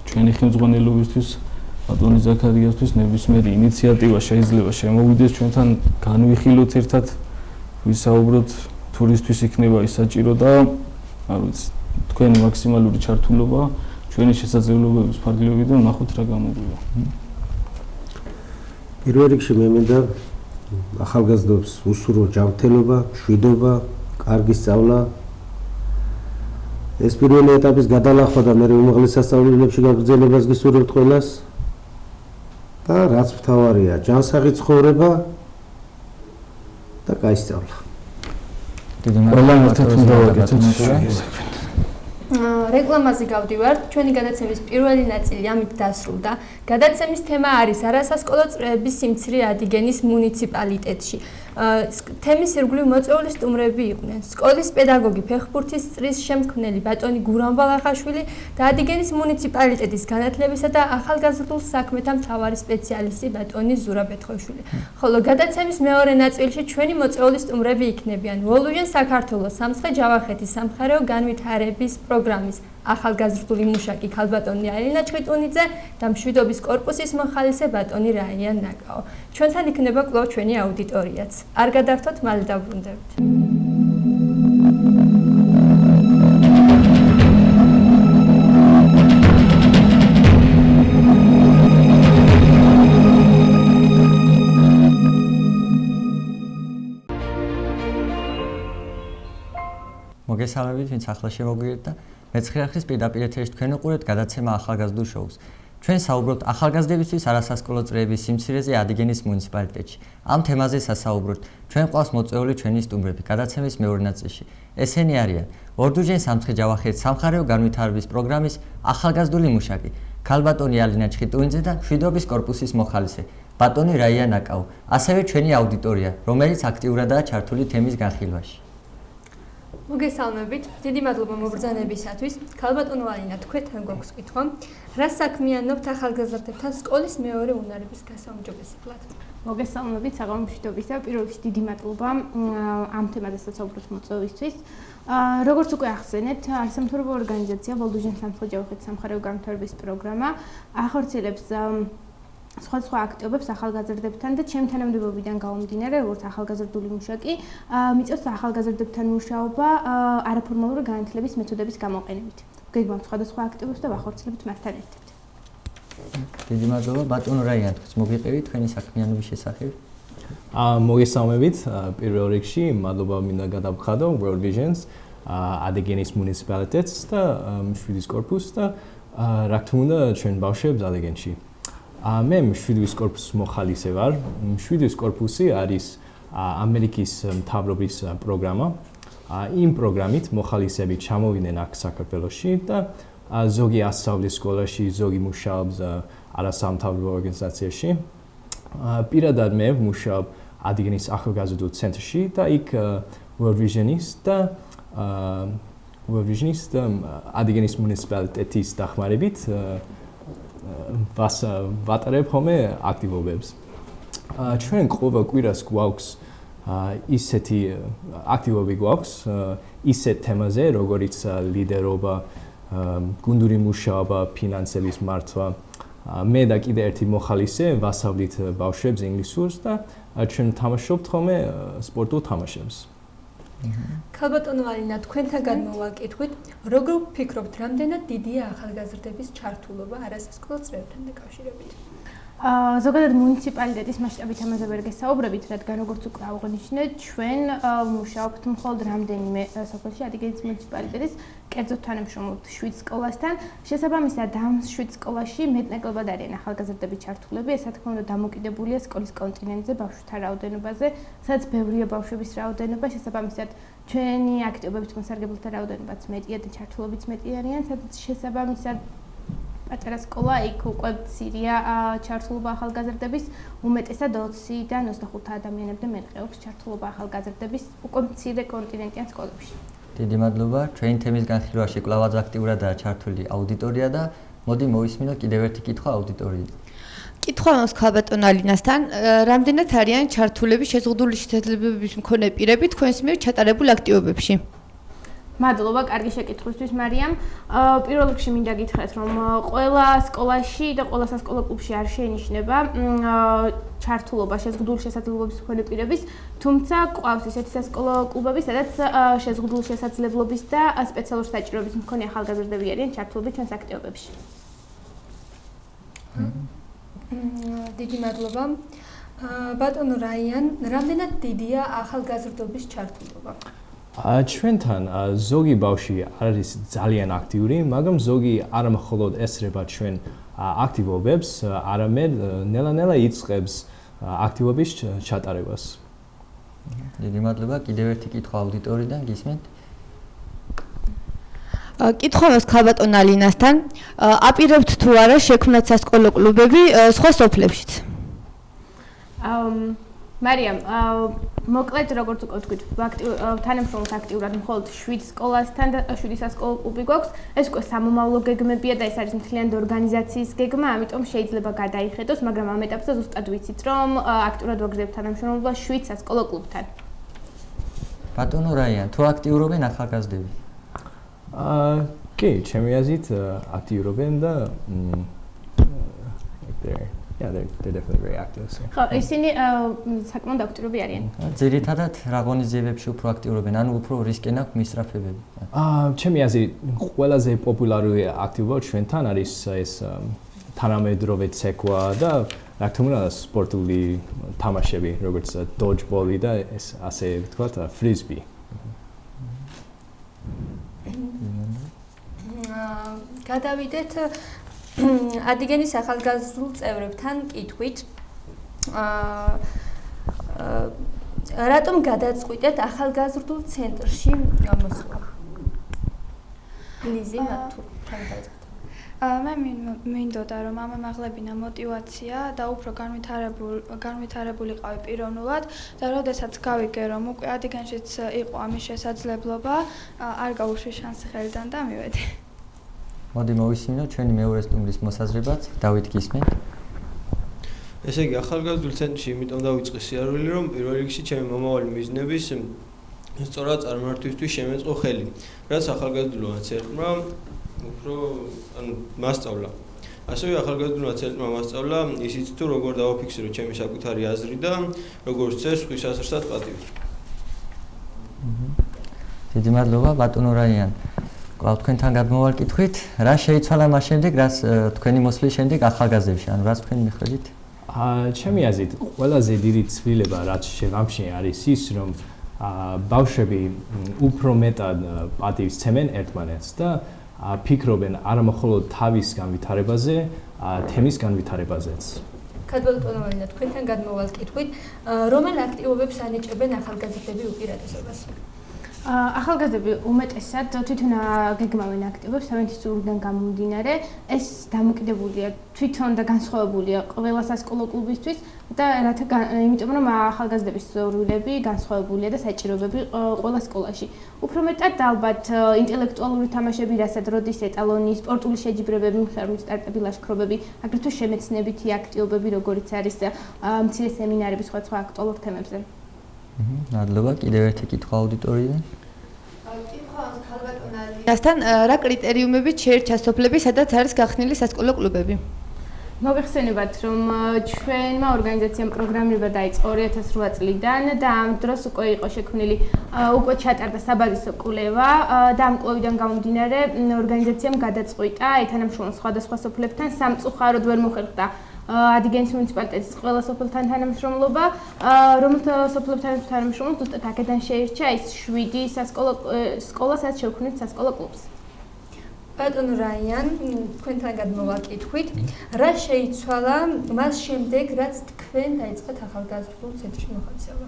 [SPEAKER 3] ჩვენი ხელმძღვანელობისთვის, ბატონი ზაქარიასთვის ნებისმიერი ინიციატივა შეიძლება შემოვიდეს ჩვენთან, განვიხილოთ ერთად, ვისაუბროთ თუ რისთვის იქნება ის საჭირო და არ ვიცი, თქვენი მაქსიმალური ჩართულობა, ჩვენი შესაძლებლობების ფარგლებიდან ნახოთ რა გამოგვივა.
[SPEAKER 4] პირველ რიგში მე მინდა ახალგაზრდებს უსურვო ჯანმრთელობა, მშვიდობა, კარგი სწავლა. ეს პირველი ეტაპის გადალახვა და მე უმაღლეს სასწავლებლებში გაგრძელებას გისურვებთ ყველას. და რაც მთავარია, ჯანსაღი ცხოვრება და კაი სწავლა.
[SPEAKER 3] ყველა ერთად უნდა ვაკეთოთ.
[SPEAKER 2] რეკლამაზე გავდივართ. ჩვენი გადაცემის პირველი ნაწილი ამით დასრულდა. გადაცემის თემა არის არასასკოლო წრეების სიმცირე ადიგენის მუნიციპალიტეტში. თემის ირგვლივ მოწვეული სტუმრები იყვნენ. სკოლის პედაგოგი, ფეხბურთის წრის შემქმნელი ბატონი გურამ ბალახაშვილი და ადიგენის მუნიციპალიტეტის განათლებისა და ახალგაზრდულ საქმეთა მთავარი სპეციალისტი ბატონი ზურაბ ეთხოშვილი. ხოლო გადაცემის მეორე ნაწილში ჩვენი მოწვეული სტუმრები იქნებიან ვალუჟან საქართველოს სამცხე-ჯავახეთის სამხარეო განვითარების პროგრამის ახალგაზრდული მუშაკი ქალბატონი ალინა ჩხიტუნიძე და მშვიდობის კორპუსის მოხალისე ბატონი რაია ნაკაო. ჩვენთან იქნება კვლავ ჩვენი აუდიტორიაც. არ გადართოთ, მალე დავბრუნდებით.
[SPEAKER 1] მოგესალმებით, ვინც ახლა შემოგვიერთეთ და მეცხრე ახლის პირდაპირ ეთერში თქვენ უყურებთ გადაცემა ახალგაზრდულ შოუს. ჩვენ საუბრობთ ახალგაზრდებისთვის არასასკოლო წრეების სიმცირეზე ადიგენის მუნიციპალიტეტში. ამ თემაზე სასაუბროთ ჩვენ ყავს მოწვეული ჩვენი სტუმრები გადაცემის მეორე ნაწილში. ესენი არიან ორდუჯენ სამცხე-ჯავახეთის სამხარეო განვითარების პროგრამის ახალგაზრდული მუშაკი ქალბატონი ალინა ჩხიტუნიძე და მშვიდობის კორპუსის მოხალისე ბატონი რაია ნაკაო, ასევე ჩვენი აუდიტორია, რომელიც აქტიურადაა ჩართული თემის განხილვაში.
[SPEAKER 2] მოგესალმებით, დიდი მადლობა მობრძანებისათვის. ქალბატონო ალინა, თქვენთან გვაქვს კითხვა. რა საქმიანობთ ახალგაზრდებთან სკოლის მეორე უნარების გასაუმჯობესებლად?
[SPEAKER 12] მოგესალმებით, საღამო მშვიდობისა. პირველ რიგში დიდი მადლობა ამ თემაზე სასაუბრო მოწვევისთვის. როგორც უკვე ახსენეთ, არასამთავრობო ორგანიზაცია ვალუჟან სამცხე-ჯავახეთის სამხარეო განვითარების პროგრამა ახორციელებს სხვადასხვა აქტივობებს ახალგაზრდებთან და ჩემ თანამდებობიდან გამომდინარე, როგორც ახალგაზრდული მუშაკი, მიწევს ახალგაზრდებთან მუშაობა არაფორმალური განათლების მეთოდების გამოყენებით. გეგმავთ სხვადასხვა აქტივობებს და ვახორციელებთ მასთან ერთად.
[SPEAKER 1] დიდი მადლობა, ბატონო რაიან, თქვენს მოგიყევით თქვენი საქმიანობის შესახებ.
[SPEAKER 13] მოგესალმებით, პირველ რიგში მადლობა მინდა გადავხადო World Visions, ადიგენის მუნიციპალიტეტს და მშვიდის კორპუსს და რა თქმა უნდა ჩვენ ბავშვებს ადიგენში. მე მშვიდობის კორპუსის მოხალისე ვარ. მშვიდობის კორპუსი არის ამერიკის მთავრობის პროგრამა. იმ პროგრამით მოხალისები ჩამოვიდნენ აქ საქართველოში და ზოგი ასწავლის სკოლაში, ზოგი მუშაობს არასამთავრობო ორგანიზაციაში. პირადად მე ვმუშაობ ადიგენის ახალგაზრდულ ცენტრში და იქ World Visions და ადიგენის მუნიციპალიტეტის დახმარებით ვატარებ ხოლმე აქტივობებს. ჩვენ ყოველ კვირას გვაქვს ისეთი აქტივობები გვაქვს ისეთ თემაზე, როგორიც ლიდერობა, გუნდური მუშაობა, ფინანსების მართვა. მე და კიდე ერთი მოხალისე ვასწავლით ბავშვებს ინგლისურს და ჩვენ თამაშობთ ხოლმე სპორტულ თამაშებს.
[SPEAKER 2] ქალბატონო ალინა, თქვენთან გადმოვაკითხვით, როგორ ვფიქრობთ, რამდენად დიდია ახალგაზრდების ჩართულობა არასასკოლო წრეებთან დაკავშირებით?
[SPEAKER 12] ზოგადად მუნიციპალიტეტის მასშტაბით ამაზე ვერ გესაუბრებით, რადგან როგორც უკვე აღნიშნეთ, ჩვენ მუშაობთ მხოლოდ რამდენიმე სოფელში ადიგენის მუნიციპალიტეტის კერძოდ თანამშრომლობთ 7 სკოლასთან. შესაბამისად, ამ 7 სკოლაში მეტნაკლებად არიან ახალგაზრდების ჩართულები, ეს რა თქმა უნდა დამოკიდებულია სკოლის კონტინენტზე, ბავშვთა რაოდენობაზე, სადაც ბევრია ბავშვების რაოდენობა, შესაბამისად ჩვენი აქტივობებით მოსარგებელთა რაოდენობაც მეტია და ჩართულობიც მეტი არიან, სადაც შესაბამისად პატარა სკოლა იქ უკვე მცირეა ჩართულობა ახალგაზრდების უმეტესად 20-დან 25 ადამიანამდე მერყეობს ჩართულობა ახალგაზრდების უკვე მცირე კონტინენტიან სკოლებში.
[SPEAKER 1] დიდი მადლობა. ჩვენი თემის განხილვაში კვლავაც აქტიურადაა ჩართული აუდიტორია და მოდი მოვისმინოთ კიდევ ერთი კითხვა აუდიტორიიდან.
[SPEAKER 14] კითხვა მაქვს ქალბატონ ალინასთან, რამდენად არიან ჩართულები შეზღუდული შესაძლებლობების მქონე პირები თქვენს მიერ ჩატარებულ აქტივობებში?
[SPEAKER 12] მადლობა, კარგი შეკითხვისთვის, მარიამ. პირველ რიგში მინდა გითხრათ, რომ ყველა სკოლაში და ყველა სასკოლო კლუბში არ შეინიშნება ჩართულობა შეზღუდული შესაძლებლობის მქონე პირების, თუმცა ყავს ისეთი სასკოლო კლუბები, სადაც შეზღუდული შესაძლებლობის და სპეციალური საჭიროების მქონე ახალგაზრდები არიან ჩართულები ჩვენს აქტივობებში.
[SPEAKER 2] დიდი მადლობა. ბატონო რაიან, რამდენად დიდია ახალგაზრდობის ჩართულობა?
[SPEAKER 13] ჩვენთან ზოგი ბავშვი არის ძალიან აქტიური, მაგრამ ზოგი არა მხოლოდ ესწრება ჩვენ აქტივობებს, არამედ ნელა-ნელა იწყებს აქტივობის ჩატარებას.
[SPEAKER 1] დიდი მადლობა. კიდევ ერთი კითხვა აუდიტორიიდან გისმენთ?
[SPEAKER 14] კითხვა მაქვს ქალბატონ ალინასთან, აპირებთ თუ არა შექმნათ სასკოლო კლუბები სხვა სოფლებშიც?
[SPEAKER 12] მარიამ, მოკლედ როგორც უკვე ვთქვით, თანამშრომლობთ აქტიურად მხოლოდ 7 სკოლასთან და 7 სასკოლო კლუბი გვაქვს. ეს უკვე სამომავლო გეგმებია და ეს არის მთლიანად ორგანიზაციის გეგმა, ამიტომ შეიძლება გადაიხედოს, მაგრამ ამ ეტაპზე ზუსტად ვიცით, რომ აქტიურად ვაგრძელებთ თანამშრომლობას 7 სასკოლო კლუბთან.
[SPEAKER 1] ბატონო რაიან, თუ აქტიურობენ ახალგაზრდები?
[SPEAKER 13] კი, ჩემი აზრით აქტიურობენ და Yeah, they're definitely very active.
[SPEAKER 12] ხო, ისინი საკმაოდ აქტიურები არიან.
[SPEAKER 1] ძირითადად რა ღონისძიებებში უფრო აქტიურობენ, ანუ უფრო რისკენ აქვს მისწრაფებები?
[SPEAKER 13] ჩემი აზრით, ყველაზე პოპულარული აქტივობა ჩვენთან არის ეს თანამედროვე ცეკვა და რა თქმა უნდა სპორტული თამაშები, როგორც dodgeball-ი და ეს ასე ვთქვათ, frisbee.
[SPEAKER 2] გადავიდეთ ადიგენის ახალგაზრდულ წევრებთან კითხვით. რატომ გადაწყვიტეთ ახალგაზრდულ ცენტრში მოსვლა? ლიზი, თუ
[SPEAKER 8] მე მინდოდა რომ ამაღლებინა მოტივაცია და უფრო განვითარებულიყავი პიროვნულად და როდესაც გავიგე რომ უკვე ადიგენშიც იყო ამის შესაძლებლობა, არ გაუშვი შანსი ხელიდან და მივედი.
[SPEAKER 1] მოდი მოვისმინოთ ჩვენი მეორე სტუმრის მოსაზრებაც, დავით გისმენთ?
[SPEAKER 5] ესე იგი, ახალგაზრდულ ცენტრში იმიტომ დავიწყე სიარული, რომ პირველ რიგში ჩემი მომავალი მიზნების სწორად წარმართვისთვის შემეწყო ხელი, რაც ახალგაზრდულმა ცენტრმა უფრო მასწავლა. ასევე ახალგაზრდულმა ცენტრმა მასწავლა ისიც თუ როგორ დავაფიქსირო ჩემი საკუთარი აზრი და როგორ ვწერ სხვის აზრსაც პატივი.
[SPEAKER 1] დიდი მადლობა, ბატონო რაიან. კვლავ თქვენთან გადმოვალ კითხვით, რა შეიცვალა მას შემდეგ, რაც თქვენი მოსვლის შემდეგ ახალგაზრდებში, ანუ რაც თქვენი მიხედვით?
[SPEAKER 13] ჩემი აზრით, ყველაზე დიდი ცვლილება, რაც შევამჩნიე, არის ის, რომ ბავშვები უფრო მეტად პატივს ცემენ ერთმანეთს და ფიქრობენ არა მხოლოდ თავის განვითარებაზე, თემის განვითარებაზეც.
[SPEAKER 2] ქალბატონო ალინა, თქვენთან გადმოვალ კითხვით, რომელ აქტივობებს ანიჭებენ ახალგაზრდები უპირატესობას?
[SPEAKER 12] ახალგაზრდები უმეტესად თვითონ გეგმავენ აქტივობებს სამეთისურიდან გამომდინარე, ეს დამოკიდებულია თვითონ და განსხვავებულია ყველა სასკოლო კლუბისთვის და იმიტომ რომ ახალგაზრდების ზრუნვები განსხვავებულია და საჭიროებები ყველა სკოლაში. უფრო მეტად ალბათ ინტელექტუალური თამაშები, რასაც როდის ეტალონი, სპორტული შეჯიბრებები, მხარული სტარტები, ლაშქრობები, აგრეთვე შემეცნებითი აქტივობები, როგორიც არის მცირე სემინარები სხვა აქტუალურ თემებზე.
[SPEAKER 1] მადლობა, კიდევ ერთი კითხვა აუდიტორიიდან.
[SPEAKER 14] კითხვა ქალბატონ ალინასთან, რა კრიტერიუმებით შეირჩა სოფლები, სადაც არის გახსნილი სასკოლო კლუბები?
[SPEAKER 12] მოგეხსენებათ, რომ ჩვენმა ორგანიზაციამ პროგრამირება დაიწყო 2008 წლიდან და ამ დროს უკვე იყო შექმნილი, უკვე ჩატარდა საბაზისო კვლევა და ამ კვლევიდან გამომდინარე ორგანიზაციამ გადაწყვიტა ეთანამშრომლოს სხვადასხვა სოფლებთან სამწუხაროდ ვერ მოხერხდა ადიგენის მუნიციპალიტეტის ყველა სოფელთან თანამშრომლობა, რომელთა სოფლებთან თანამშრომლობა ზუსტად აქედან შეირჩა ის 7 სკოლა, სადაც შევქმნით სასკოლო კლუბს.
[SPEAKER 2] ბატონო რაიან, თქვენთან გადმოვალ კითხვით, რა შეიცვალა მას შემდეგ, რაც თქვენ დაიწყეთ ახალგაზრდულ ცენტრში მოხალისება?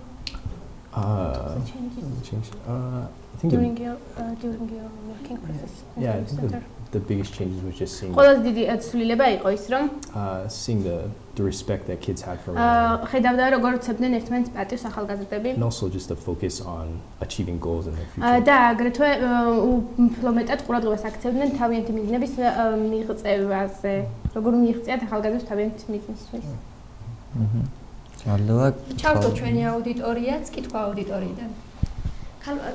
[SPEAKER 12] During your working process.
[SPEAKER 13] Yeah, the biggest changes was just seeing
[SPEAKER 12] ყველაზე დიდი ცვლილება იყო ის, რომ
[SPEAKER 13] seeing the respect that kids had for one
[SPEAKER 12] ხედავდა როგორ უცებდნენ ერთმანეთს პატივს ახალგაზრდები.
[SPEAKER 13] and also just the focus on achieving goals in their future.
[SPEAKER 12] და აგრეთვე უფრო მეტად ყურადღებას აქცევდნენ თავიანთი მიზნების მიღწევაზე. როგორ მიიღწიათ ახალგაზრდებს თავიანთი მიზნისთვის.
[SPEAKER 1] მადლობა.
[SPEAKER 2] ჩავთო ჩვენი აუდიტორიაც, კითხვა აუდიტორიიდან.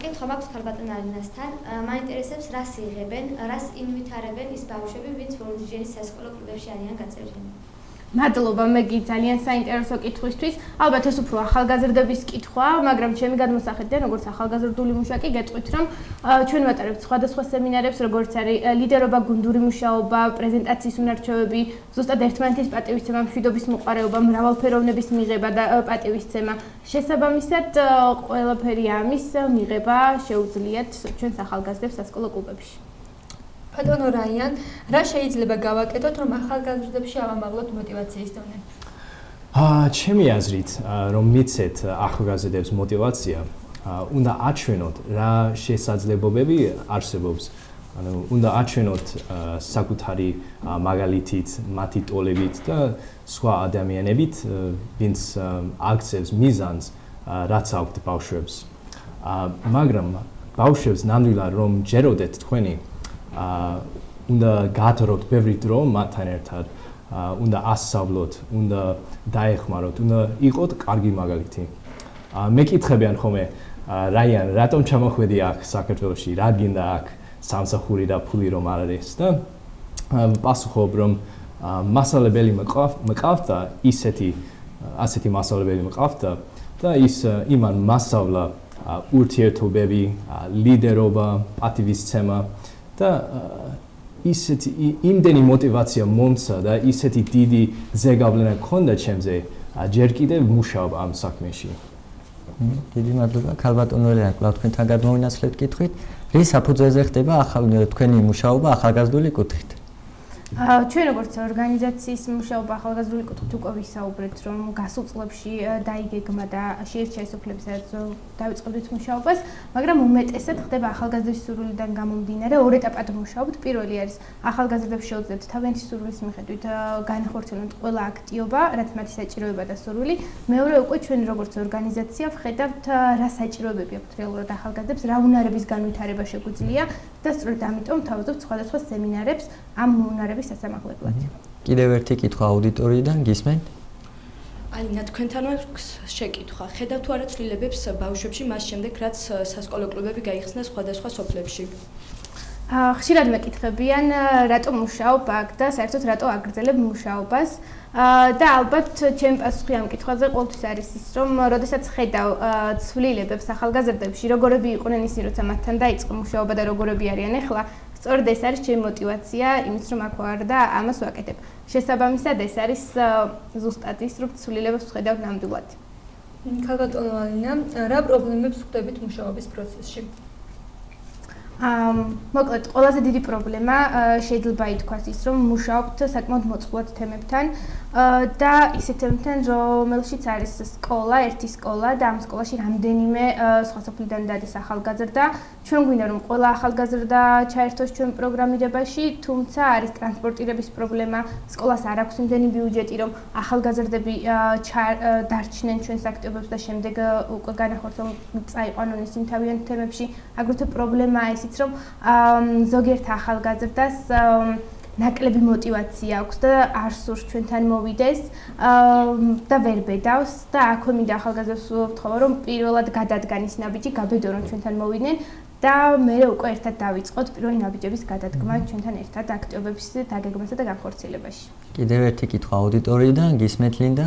[SPEAKER 15] კითხვა მაქვს ქალბატონ ალინასთან. მაინტერესებს რას იღებენ, რას ინვითარებენ ის ბავშვები, ვინც ვოლონტირის სასკოლო კლუბებში არიან გაწევრილი.
[SPEAKER 12] მადლობა, მეგი ძალიან საინტერესო კითხვისთვის. ალბათ ეს უფრო ახალგაზრდების კითხვა, მაგრამ ჩემი გადმოსახედიდან, როგორც ახალგაზრდული მუშაკი, გეტყვით, რომ ჩვენ ვატარებთ სხვადასხვა სემინარებს, როგორც არის ლიდერობა, გუნდური მუშაობა, პრეზენტაციის უნარჩვევები, ზუსტად ერთმანეთის პატივისცემა, მშვიდობის მოყარეობა, მრავალფეროვნების მიღება და პატივისცემა. შესაბამისად, ყველაფერი ამის მიღება შეუძლიათ ჩვენს ახალგაზრდებს სასკოლო კლუბებში.
[SPEAKER 2] ბატონო რაიან, რა შეიძლება გავაკეთოთ, რომ ახალგაზრდებში ავამაღლოთ მოტივაციის დონე?
[SPEAKER 13] ჩემი აზრით, რომ მიცეთ ახალგაზრდებს მოტივაცია, უნდა აჩვენოთ რა შესაძლებლობები არსებობს. ანუ უნდა აჩვენოთ საკუთარი მაგალითით, მათი ტოლებით და სხვა ადამიანებით, ვინც აქცევს მიზანს, რაც აქვთ ბავშვებს. მაგრამ ბავშვებს ნამდვილად რომ ჯეროდეთ თქვენი უნდა გაათროთ ბევრი დრო მათთან ერთად, უნდა ასწავლოთ, უნდა დაეხმაროთ, უნდა იყოთ კარგი მაგალითი. მეკითხებიან ხოლმე, რაიან, რატომ ჩამოხვედი აქ საქართველოში, რა გინდა აქ სამსახური და ფული რომ არ არის და პასუხობ რომ მასალებელი მყავთ და ასეთი მასალებელი მყავთ და ის იმან მასავლა ურთიერთობები, ლიდერობა, პატივისცემა და ისეთი იმდენი მოტივაცია მომცა და ისეთი დიდი ზეგავლენა ქონდა ჩემზე, ჯერ კიდევ მუშაობ ამ საქმეში.
[SPEAKER 1] დიდი მადლობა. ქალბატონო ლეა, კვლავ თქვენთან გადმოვინაცვლებთ კითხვით. რის საფუძველზე ხდება თქვენი მუშაობა ახალგაზრდული კუთხით?
[SPEAKER 12] ჩვენ როგორც ორგანიზაციის მუშაობა ახალგაზრდული კუთხით უკვე ვისაუბრეთ, რომ გასულ წლებში დაიგეგმა და შეირჩა ეს უფლები, სადაც დავიწყებდით მუშაობას, მაგრამ უმეტესად ხდება ახალგაზრდების სურვილიდან გამომდინარე, ორ ეტაპად მუშაობთ. პირველი არის ახალგაზრდებს შეუძლიათ თავიანთი სურვილის მიხედვით განახორციელონ ყველა აქტივობა, რაც მათი საჭიროება და სურვილი. მეორე უკვე ჩვენ როგორც ორგანიზაცია ვხედავთ რა საჭიროებები აქვთ რეალურად ახალგაზრდებს, რა უნარების განვითარება შეგვიძლია და სწორედ ამიტომ თავაზობთ სხვადასხვა სემინარებს ამ უნარების სასამაღლებლად.
[SPEAKER 1] კიდევ ერთი კითხვა აუდიტორიიდან, გისმენთ?
[SPEAKER 11] ალინა, თქვენთან მაქვს შეკითხვა. ხედავთ თუ არა ცვლილებებს ბავშვებში მას შემდეგ, რაც სასკოლო კლუბები გაიხსნა სხვადასხვა სოფლებში?
[SPEAKER 12] ხშირად მეკითხებიან, რატო მუშაობ აქ და საერთოდ რატო აგრძელებ მუშაობას. და ალბათ ჩემი პასუხი ამ კითხვაზე ყოველთვის არის ის, რომ როდესაც ხედავ ცვლილებებს ახალგაზრდებში, როგორები იყვნენ ისინი, როცა მათთან დაიწყო მუშაობა და როგორები არიან ახლა, სწორედ ეს არის ჩემი მოტივაცია იმის, რომ აქ ვარ და ამას ვაკეთებ. შესაბამისად, ეს არის ზუსტად ის, რომ ცვლილებებს ვხედავ ნამდვილად.
[SPEAKER 2] ქალბატონო ალინა, რა პრობლემებს ხვდებით მუშაობის პროცესში?
[SPEAKER 12] მოკლედ, ყველაზე დიდი პრობლემა შეიძლება ითქვას ის, რომ მუშაობთ საკმაოდ მოწყვლად თემებთან და ისეთ თემებთან, რომელშიც არის სკოლა, ერთი სკოლა და ამ სკოლაში რამდენიმე სხვა სოფლიდან დადის ახალგაზრდა. ჩვენ გვინდა რომ ყველა ახალგაზრდა ჩაერთოს ჩვენ პროგრამირებაში, თუმცა არის ტრანსპორტირების პრობლემა, სკოლას არ აქვს იმდენი ბიუჯეტი, რომ ახალგაზრდები დარჩნენ ჩვენს აქტივობებს და შემდეგ უკვე განახორციელონ წაიყვანონ ისინი თავიანთ თემებში. აგრეთვე პრობლემაა ისიც, რომ ზოგიერთ ახალგაზრდას ნაკლები მოტივაცია აქვს და არ სურს ჩვენთან მოვიდეს და ვერ ბედავს და აქვე მინდა ახალგაზრდებს ვთხოვა, რომ პირველად გადადგან ის ნაბიჯი, გაბედონ ჩვენთან მოვიდნენ და მე უკვე ერთად დავიწყოთ პირველი ნაბიჯების გადადგმა ჩვენთან ერთად აქტივობების დაგეგმასა და განხორციელებაში.
[SPEAKER 1] კიდევ ერთი კითხვა აუდიტორიიდან, გისმენთ ლინდა?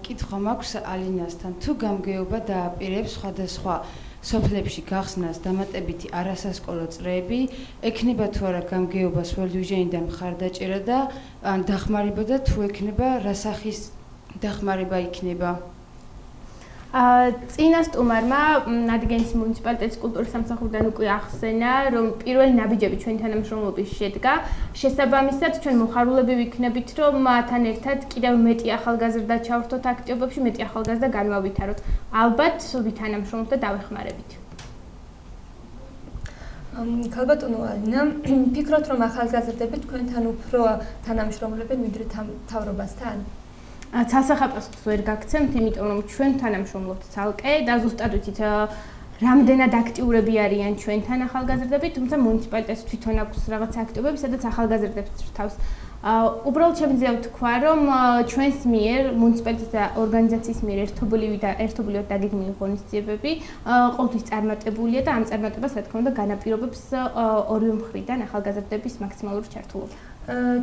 [SPEAKER 6] კითხვა მაქვს ალინასთან. თუ გამგეობა დააპირებს სხვადასხვა სოფლებში გახსნას დამატებითი არასასკოლო წრეები, ექნება თუ არა გამგეობას ველვიჟენიდან მხარდაჭერა და ან დახმარება და თუ ექნება რა სახის დახმარება იქნება?
[SPEAKER 12] წინა სტუმარმა ადიგენის მუნიციპალიტეტის კულტურის სამსახურიდან უკვე ახსენა, რომ პირველი ნაბიჯები ჩვენი თანამშრომლობის შედგა. შესაბამისად, ჩვენ მოხარულები ვიქნებით, რომ მათთან ერთად კიდევ მეტი ახალგაზრდა ჩავრთოთ აქტივობებში, მეტი ახალგაზრდა განვავითაროთ. ალბათ ვითანამშრომლობთ და დავეხმარებით.
[SPEAKER 2] ქალბატონო ალინა, ფიქრობთ რომ ახალგაზრდები თქვენთან უფრო თანამშრომლებენ ვიდრე მთავრობასთან?
[SPEAKER 12] ცალსახაპასხოს ვერ გაგცემთ, იმიტომ რომ ჩვენ თანამშრომლობთ ცალკე და ზუსტად ვიცით რამდენად აქტიურები არიან ჩვენთან ახალგაზრდები, თუმცა მუნიციპალიტეტს თვითონ აქვს რაღაც აქტივობები, სადაც ახალგაზრდებს რთავს. უბრალოდ შემიძლია ვთქვა, რომ ჩვენს მიერ მუნიციპალიტეტის და ორგანიზაციის მიერ ერთობლივად დაგეგმილი ღონისძიებები ყოველთვის წარმატებულია და ამ წარმატებას რა თქმა უნდა განაპირობებს ორივე მხრიდან ახალგაზრდების მაქსიმალური ჩართულობა.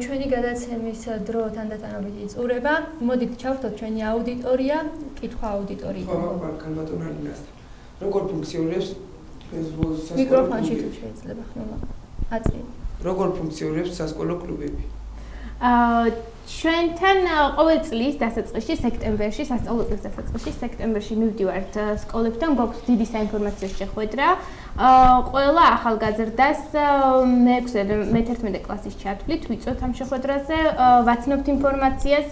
[SPEAKER 2] ჩვენი გადაცემის დრო თანდათანობით იწურება. მოდით ჩავთვალოთ ჩვენი აუდიტორია, კითხვა აუდიტორიიდან.
[SPEAKER 7] ქალბატონ ალინასთან. როგორ ფუნქციონირებს
[SPEAKER 2] მიკროფონში თუ შეიძლება ხმობა. აწი.
[SPEAKER 7] როგორ ფუნქციონირებს სასკოლო კლუბები?
[SPEAKER 12] ჩვენთან ყოველ წლის დასაწყისში სექტემბერში, სასწავლო წლის დასაწყისში სექტემბერში მივდივართ სკოლებთან, გვაქვს დიდი საინფორმაციო შეხვედრა. ყველა ახალგაზრდას მე-11 კლასის ჩათვლით ვიწვევთ ამ შეხვედრაზე, ვაცნობთ ინფორმაციას,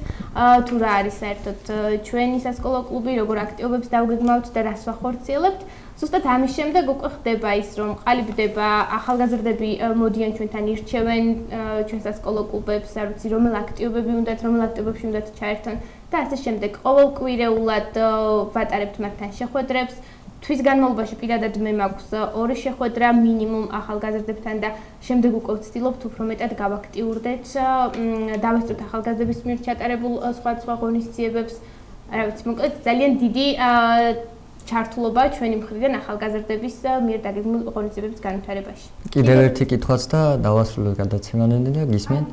[SPEAKER 12] თუ რა არის საერთოდ ჩვენი სასკოლო კლუბი, როგორ აქტივობებს დავგეგმავთ და რას ვახორციელებთ. ზუსტად ამის შემდეგ უკვე ხდება ის, რომ ყალიბდება ახალგაზრდები მოდიან ჩვენთან ირჩევენ ჩვენ სასკოლო კლუბებს, არ ვიცი რომელ აქტივობებში უნდათ ჩაერთონ და ასე შემდეგ. ყოველკვირეულად ვატარებთ მათთან შეხვედრებს. თვის განმავლობაში პირადად მე მაქვს 2 შეხვედრა მინიმუმ ახალგაზრდებთან და შემდეგ უკვე ვცდილობთ უფრო მეტად გავაქტიურდეთ, დავესწროთ ახალგაზრდების მიერ ჩატარებულ სხვა ღონისძიებებს. რა ვიცი, მოკლედ ძალიან დიდი ჩართულობა ჩვენი მხრიდან ახალგაზრდების მიერ დაგეგმილი ღონისძიებების განვითარებაში.
[SPEAKER 1] კიდევ ერთი კითხვაც და დავასრულოთ გადაცემამდე და გისმენთ?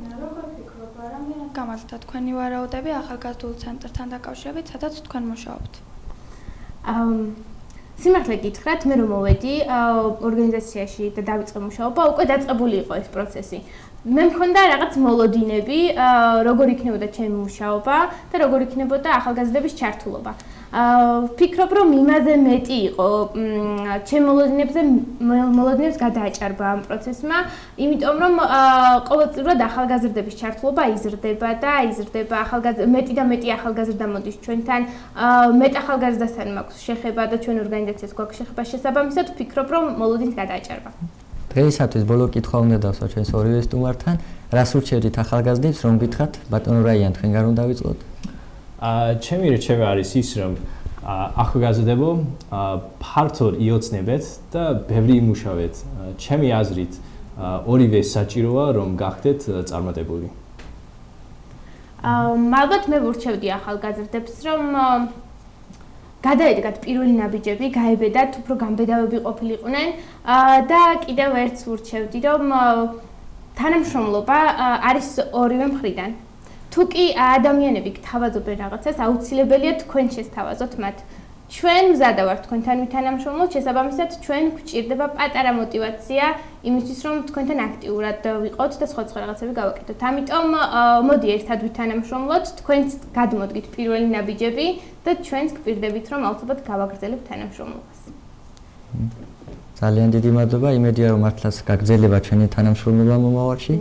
[SPEAKER 8] გამარჯობა, თქვენი ვარაუდები ახალგაზრდულ ცენტრთან დაკავშირებით, სადაც თქვენ მუშაობთ.
[SPEAKER 12] სიმართლე გითხრათ, მე რომ მოვედი ორგანიზაციაში და დავიწყე მუშაობა, უკვე დაწყებული იყო ეს პროცესი. მე მქონდა რაღაც მოლოდინები, როგორ იქნებოდა ჩემი მუშაობა და როგორ იქნებოდა ახალგაზრდების ჩართულობა. ვფიქრობ, რომ იმაზე მეტი იყო ჩემ მოლოდინებს გადააჭარბა ამ პროცესმა, იმიტომ რომ ყოველწლიურად ახალგაზრდების ჩართულობა იზრდება და იზრდება, მეტი და მეტი ახალგაზრდა მოდის ჩვენთან, მეტ ახალგაზრდასთან მაქვს შეხება და ჩვენ ორგანიზაციას გვაქვს შეხება შესაბამისად, ვფიქრობ, რომ მოლოდინს გადააჭარბა.
[SPEAKER 1] დღეისათვის ბოლო კითხვა უნდა დავსვათ ჩვენს ორივე სტუმართან. რას ურჩევთ ახალგაზრდებს, რომ გითხრათ, ბატონო რაიან, თქვენ უნდა დავიწყოთ?
[SPEAKER 13] ჩემი რჩევა არის ის, რომ ახალგაზრდებო ფართოდ იოცნებეთ და ბევრი იმუშავეთ. ჩემი აზრით, ორივე საჭიროა, რომ გახდეთ წარმატებული.
[SPEAKER 12] ალბათ მე ვურჩევდი ახალგაზრდებს, რომ გადაედგათ პირველი ნაბიჯები, გაებედათ, უფრო გამბედავები ყოფილიყვნენ და კიდევ ერთს ვურჩევდი, რომ თანამშრომლობა არის ორივე მხრიდან. თუ კი ადამიანები გთავაზობენ რაღაცას, აუცილებელია თქვენ შესთავაზოთ მათ. ჩვენ მზადა ვართ თქვენთან ვითანამშრომლოთ, შესაბამისად ჩვენ გვჭირდება პატარა мотиваცია იმისთვის, რომ თქვენთან აქტიურად ვიყოთ და სხვა რაღაცები გავაკეთოთ. ამიტომ მოდი ერთად ვითანამშრომლოთ, თქვენც გადმოდგით პირველი ნაბიჯები და ჩვენც გვპირდებით, რომ აუცილებლად გავაგრძელებთ თანამშრომლობას.
[SPEAKER 1] ძალიან დიდი მადლობა, იმედია რომ მართლაც გაგრძელება ჩვენი თანამშრომლობა მომავალში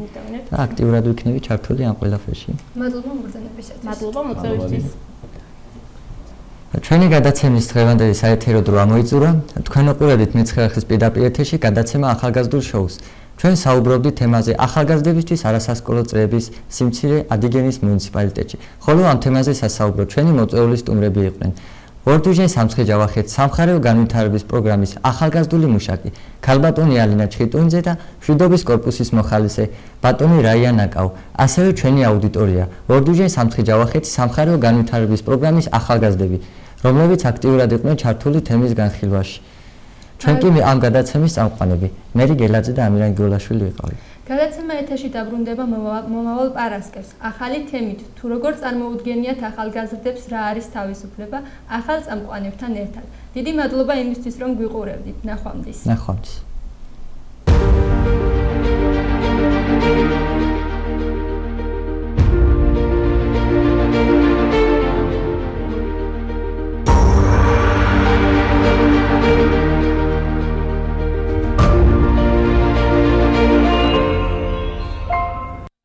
[SPEAKER 1] და აქტიურად ვიქნები ჩართული ამ ყველაფერში.
[SPEAKER 2] მადლობა მოგზაურობისათვის.
[SPEAKER 12] მადლობა მოწვევისთვის.
[SPEAKER 1] ჩვენი გადაცემის დღევანდელი საეთერო დრო ამოიწურა. თქვენ უყურებთ მე-9 ხის პირდაპირ ეთერში გადაცემა ახალგაზრდულ შოუს. ჩვენ საუბრობდით თემაზე ახალგაზრდებისთვის არასასკოლო წრეების სიმცირე ადიგენის მუნიციპალიტეტში. ხოლო ამ თემაზე სასაუბრო ჩვენი მოწვეული სტუმრები იყვნენ. ორდუჟენ სამცხე ჯავახეთ სამხარეო განვითარების პროგრამის ახალგაზრდული მუშაკი ქალბატონი ალინა ჩხიტუნიძე და მშვიდობის კორპუსის მოხალისე ბატონი რაია ნაკაუ, ასევე ჩვენი აუდიტორია ორდუჟენ სამცხე ჯავახეთ სამხარეო განვითარების პროგრამის ახალგაზრდები, რომლებიც აქტიურად იყვნენ ჩართული თემის განხილვაში. ჩვენ კი ამ გადაცემის წამყვანები მერი გელაძე და ამირან გიოლაშვილი ვიყავით.
[SPEAKER 2] გადაცემა ეთერში დაბრუნდება მომავალ პარასკევს. ახალი თემით, თუ როგორ წარმოუდგენიათ ახალგაზრდებს რა არის თავისუფლება, ახალ წამყვანებთან ერთად. დიდი მადლობა იმისთვის, რომ გვიყურებდით. ნახვამდის.
[SPEAKER 1] ნახვამდის.